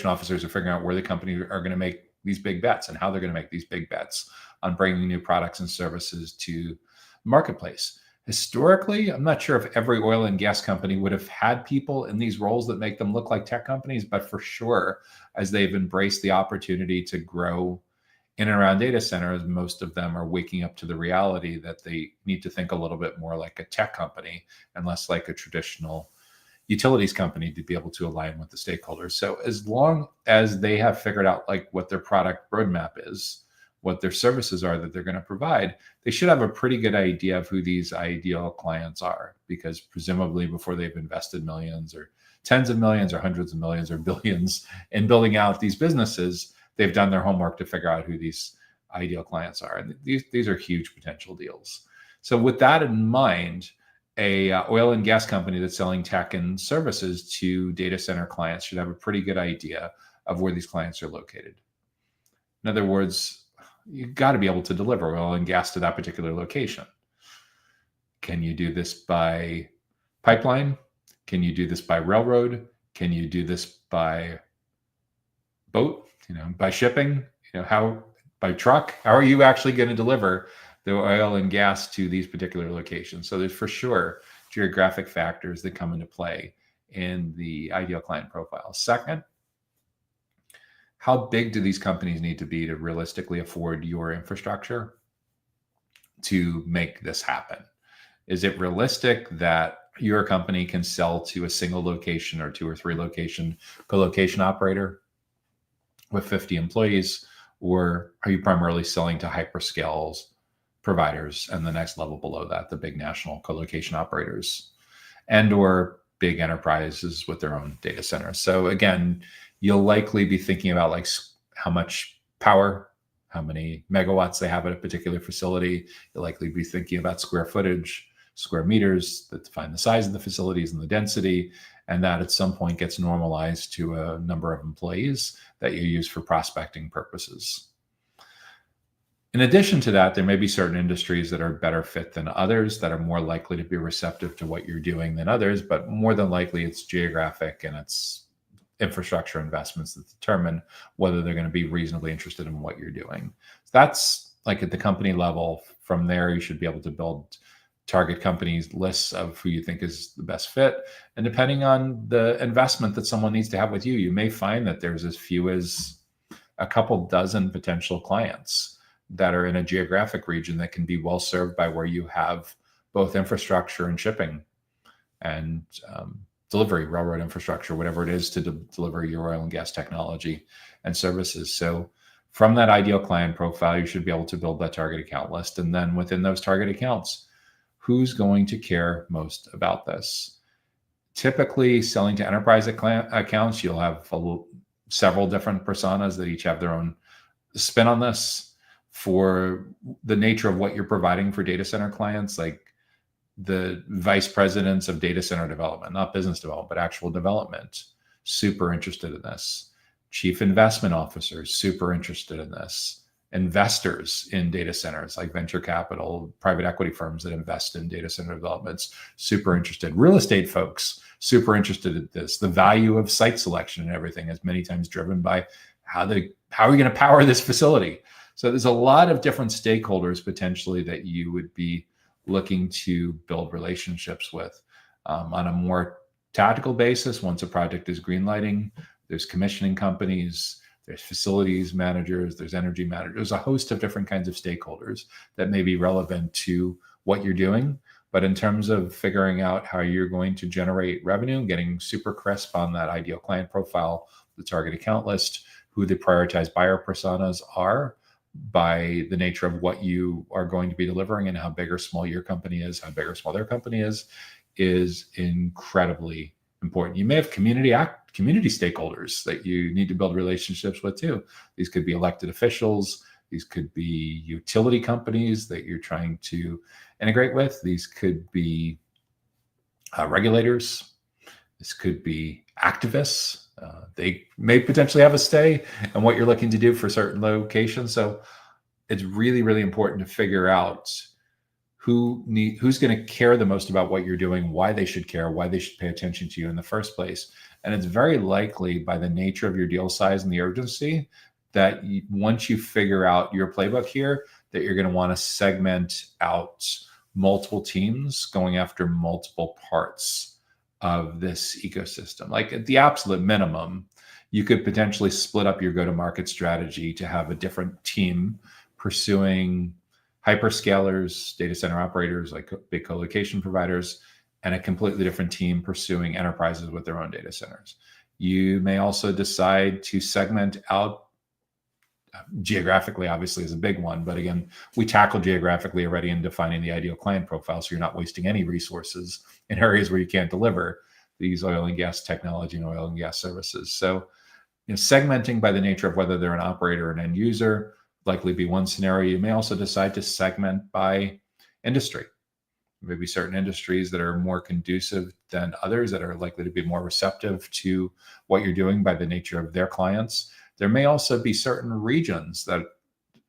Speaker 1: officers are figuring out where the company are going to make these big bets and how they're going to make these big bets on bringing new products and services to the marketplace. Historically, I'm not sure if every oil and gas company would have had people in these roles that make them look like tech companies, but for sure, as they've embraced the opportunity to grow in and around data centers, most of them are waking up to the reality that they need to think a little bit more like a tech company and less like a traditional utilities company to be able to align with the stakeholders. So as long as they have figured out like what their product roadmap is, what their services are that they're going to provide, they should have a pretty good idea of who these ideal clients are, because presumably before they've invested millions or tens of millions or hundreds of millions or billions in building out these businesses, they've done their homework to figure out who these ideal clients are. And these are huge potential deals. So with that in mind, a oil and gas company that's selling tech and services to data center clients should have a pretty good idea of where these clients are located. In other words, you've got to be able to deliver oil and gas to that particular location. Can you do this by pipeline? Can you do this by railroad? Can you do this by boat? By shipping? How by truck? How are you actually going to deliver the oil and gas to these particular locations? So there's for sure geographic factors that come into play in the ideal client profile. Second, how big do these companies need to be to realistically afford your infrastructure to make this happen? Is it realistic that your company can sell to a single location or 2 or 3 location co-location operator with 50 employees? Or are you primarily selling to hyperscales providers and the next level below that, the big national co-location operators and or big enterprises with their own data centers? So again, you'll likely be thinking about like how much power, how many megawatts they have at a particular facility. You'll likely be thinking about square footage, square meters that define the size of the facilities and the density, and that at some point gets normalized to a number of employees that you use for prospecting purposes. In addition to that, there may be certain industries that are better fit than others, that are more likely to be receptive to what you're doing than others, but more than likely it's geographic and it's infrastructure investments that determine whether they're going to be reasonably interested in what you're doing. So that's like at the company level. From there, you should be able to build target companies lists of who you think is the best fit. And depending on the investment that someone needs to have with you, you may find that there's as few as a couple dozen potential clients that are in a geographic region that can be well served by where you have both infrastructure and shipping and delivery, railroad infrastructure, whatever it is to deliver your oil and gas technology and services. So from that ideal client profile, you should be able to build that target account list. And then within those target accounts, who's going to care most about this? Typically, selling to enterprise accounts, you'll have several different personas that each have their own spin on this. for the nature of what you're providing for data center clients, like the vice presidents of data center development, not business development, but actual development, super interested in this. Chief investment officers, super interested in this. Investors in data centers, like venture capital, private equity firms that invest in data center developments, super interested. Real estate folks, super interested in this. The value of site selection and everything is many times driven by how are you going to power this facility? So there's a lot of different stakeholders potentially that you would be looking to build relationships with on a more tactical basis. Once a project is greenlighting, there's commissioning companies, there's facilities managers, there's energy managers, there's a host of different kinds of stakeholders that may be relevant to what you're doing. But in terms of figuring out how you're going to generate revenue, getting super crisp on that ideal client profile, the target account list, who the prioritized buyer personas are by the nature of what you are going to be delivering and how big or small your company is, how big or small their company is incredibly important. You may have community stakeholders that you need to build relationships with too. These could be elected officials. These could be utility companies that you're trying to integrate with. These could be regulators. This could be activists. They may potentially have a stay in what you're looking to do for certain locations. So it's really, really important to figure out who's going to care the most about what you're doing, why they should care, why they should pay attention to you in the first place. And it's very likely by the nature of your deal size and the urgency that once you figure out your playbook here, that you're going to want to segment out multiple teams going after multiple parts of this ecosystem. Like at the absolute minimum, you could potentially split up your go-to-market strategy to have a different team pursuing hyperscalers, data center operators, like big co-location providers, and a completely different team pursuing enterprises with their own data centers. You may also decide to segment out geographically, obviously, is a big one. But again, we tackle geographically already in defining the ideal client profile. So you're not wasting any resources in areas where you can't deliver these oil and gas technology and oil and gas services. So segmenting by the nature of whether they're an operator or an end user likely be one scenario. You may also decide to segment by industry. Maybe certain industries that are more conducive than others that are likely to be more receptive to what you're doing by the nature of their clients. There may also be certain regions that,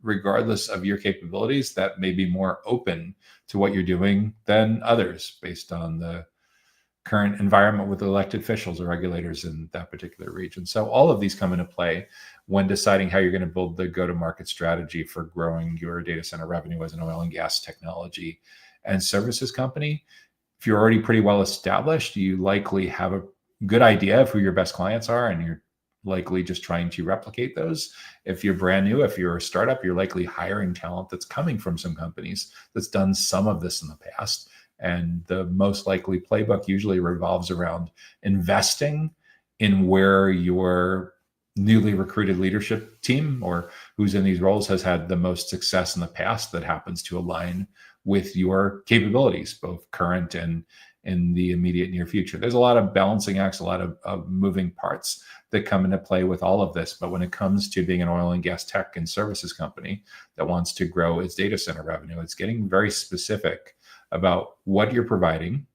Speaker 1: regardless of your capabilities, that may be more open to what you're doing than others based on the current environment with elected officials or regulators in that particular region. So all of these come into play when deciding how you're going to build the go-to-market strategy for growing your data center revenue as an oil and gas technology and services company. If you're already pretty well established, you likely have a good idea of who your best clients are, and you're likely just trying to replicate those. If you're brand new, if you're a startup, you're likely hiring talent that's coming from some companies that's done some of this in the past. And the most likely playbook usually revolves around investing in where your newly recruited leadership team or who's in these roles has had the most success in the past that happens to align with your capabilities, both current and in the immediate near future. There's a lot of balancing acts, a lot of moving parts that come into play with all of this. But when it comes to being an oil and gas tech and services company that wants to grow its data center revenue, it's getting very specific about what you're providing,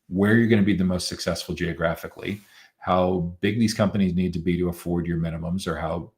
Speaker 1: where you're going to be the most successful geographically, how big these companies need to be to afford your minimums, or how,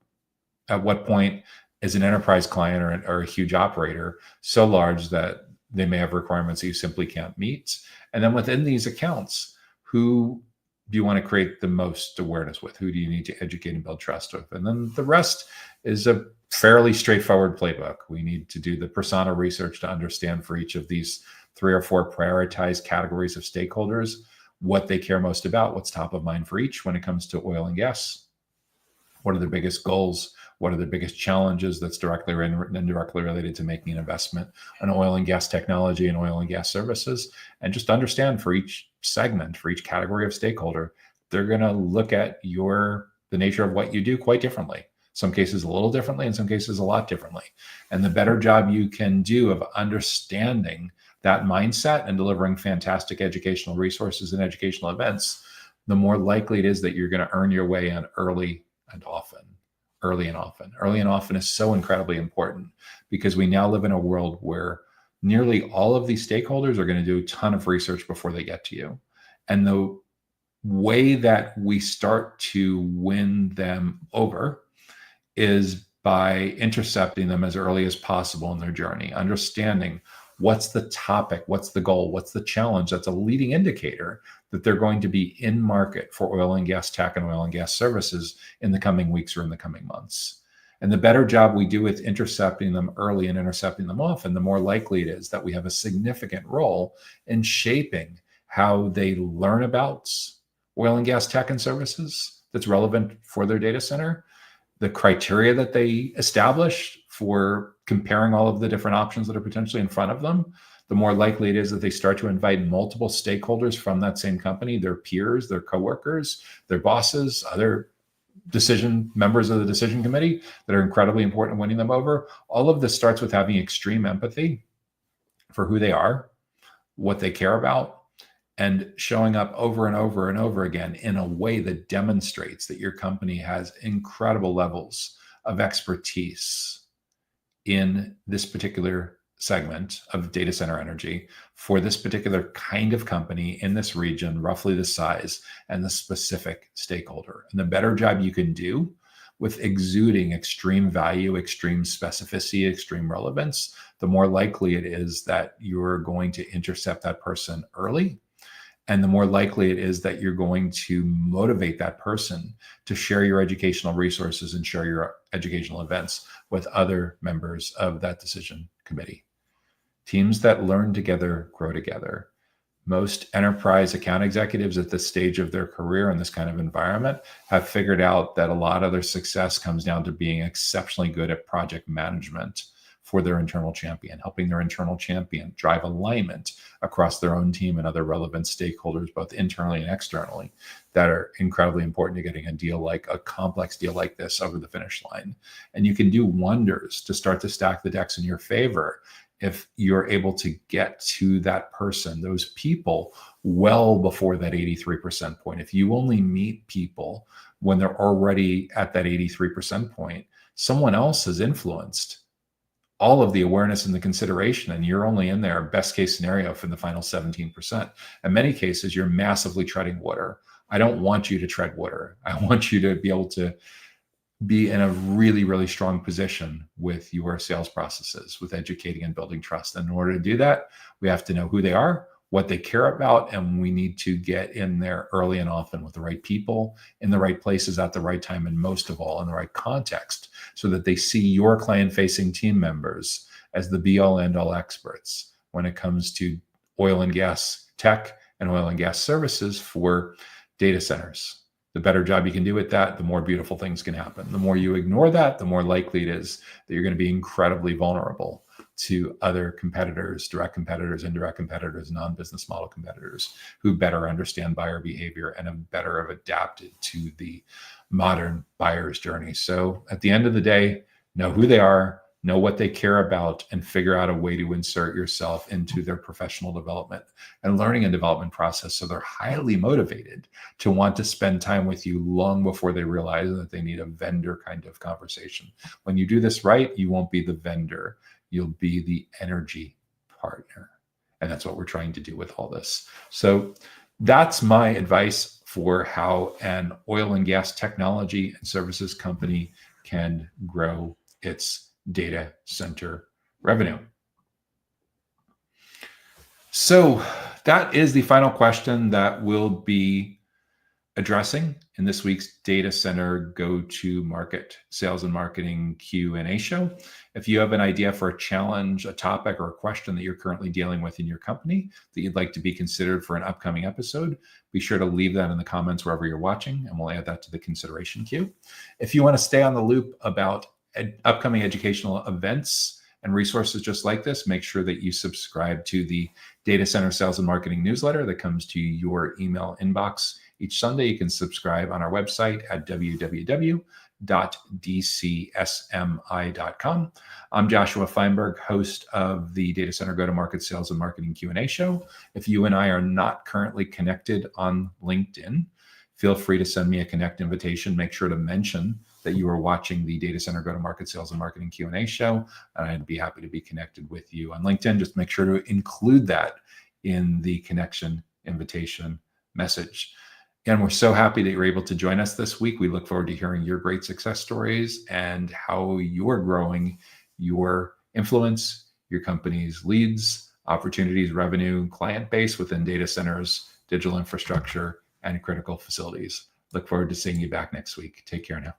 Speaker 1: at what point is an enterprise client or a huge operator so large that they may have requirements that you simply can't meet. And then within these accounts, who do you want to create the most awareness with? Who do you need to educate and build trust with? And then the rest is a fairly straightforward playbook. We need to do the persona research to understand for each of these 3 or 4 prioritized categories of stakeholders what they care most about, what's top of mind for each when it comes to oil and gas. What are their biggest goals? What are the biggest challenges that's directly or indirectly related to making an investment in oil and gas technology and oil and gas services? And just understand for each segment, for each category of stakeholder, they're going to look at the nature of what you do quite differently. Some cases a little differently, in some cases a lot differently. And the better job you can do of understanding that mindset and delivering fantastic educational resources and educational events, the more likely it is that you're going to earn your way in early and often. Early and often is so incredibly important, because we now live in a world where nearly all of these stakeholders are going to do a ton of research before they get to you. And the way that we start to win them over is by intercepting them as early as possible in their journey, understanding what's the topic, what's the goal, what's the challenge. That's a leading indicator that they're going to be in market for oil and gas tech and oil and gas services in the coming weeks or in the coming months. And the better job we do with intercepting them early and intercepting them often, the more likely it is that we have a significant role in shaping how they learn about oil and gas tech and services that's relevant for their data center, the criteria that they establish for comparing all of the different options that are potentially in front of them, the more likely it is that they start to invite multiple stakeholders from that same company, their peers, their coworkers, their bosses, other members of the decision committee that are incredibly important in winning them over. All of this starts with having extreme empathy for who they are, what they care about, and showing up over and over and over again in a way that demonstrates that your company has incredible levels of expertise in this particular segment of data center energy for this particular kind of company in this region, roughly the size and the specific stakeholder. And the better job you can do with exuding extreme value, extreme specificity, extreme relevance, the more likely it is that you're going to intercept that person early. And the more likely it is that you're going to motivate that person to share your educational resources and share your educational events with other members of that decision committee. Teams that learn together grow together. Most enterprise account executives at this stage of their career in this kind of environment have figured out that a lot of their success comes down to being exceptionally good at project management for their internal champion, helping their internal champion drive alignment across their own team and other relevant stakeholders, both internally and externally, that are incredibly important to getting a complex deal like this over the finish line. And you can do wonders to start to stack the decks in your favor if you're able to get to that person, those people, well before that 83% point. If you only meet people when they're already at that 83% point, someone else has influenced all of the awareness and the consideration, and you're only in there, best case scenario, for the final 17%. In many cases, you're massively treading water. I don't want you to tread water. I want you to be able to be in a really, really strong position with your sales processes, with educating and building trust. And in order to do that, we have to know who they are, what they care about, and we need to get in there early and often with the right people in the right places at the right time, and most of all in the right context, so that they see your client-facing team members as the be-all, end-all experts when it comes to oil and gas tech and oil and gas services for data centers. The better job you can do with that, the more beautiful things can happen. The more you ignore that, the more likely it is that you're going to be incredibly vulnerable to other competitors, direct competitors, indirect competitors, non-business model competitors who better understand buyer behavior and have better have adapted to the modern buyer's journey. So at the end of the day, know who they are, know what they care about, and figure out a way to insert yourself into their professional development and learning and development process, so they're highly motivated to want to spend time with you long before they realize that they need a vendor kind of conversation. When you do this right, you won't be the vendor, you'll be the energy partner. And that's what we're trying to do with all this. So that's my advice for how an oil and gas technology and services company can grow its data center revenue. So that is the final question that we'll be addressing in this week's Data Center Go-to-Market Sales and Marketing Q&A show. If you have an idea for a challenge, a topic, or a question that you're currently dealing with in your company that you'd like to be considered for an upcoming episode, be sure to leave that in the comments wherever you're watching, and we'll add that to the consideration queue. If you want to stay on the loop about upcoming educational events and resources just like this, make sure that you subscribe to the Data Center Sales and Marketing newsletter that comes to your email inbox each Sunday. You can subscribe on our website at www.dcsmi.com. I'm Joshua Feinberg, host of the Data Center Go-to-Market Sales and Marketing Q&A show. If you and I are not currently connected on LinkedIn, feel free to send me a connect invitation. Make sure to mention that you are watching the Data Center Go-to-Market Sales and Marketing Q&A show, and I'd be happy to be connected with you on LinkedIn. Just make sure to include that in the connection invitation message. Again, we're so happy that you're able to join us this week. We look forward to hearing your great success stories and how you're growing your influence, your company's leads, opportunities, revenue, client base within data centers, digital infrastructure, and critical facilities. Look forward to seeing you back next week. Take care now.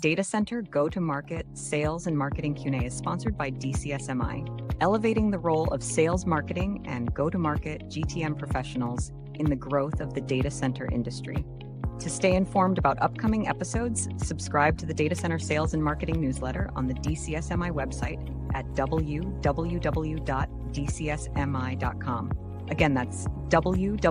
Speaker 2: Data Center Go-to-Market Sales and Marketing Q&A is sponsored by DCSMI, elevating the role of sales marketing and go-to-market GTM professionals in the growth of the data center industry. To stay informed about upcoming episodes, subscribe to the Data Center Sales and Marketing newsletter on the DCSMI website at www.dcsmi.com. Again, that's www.dcsmi.com.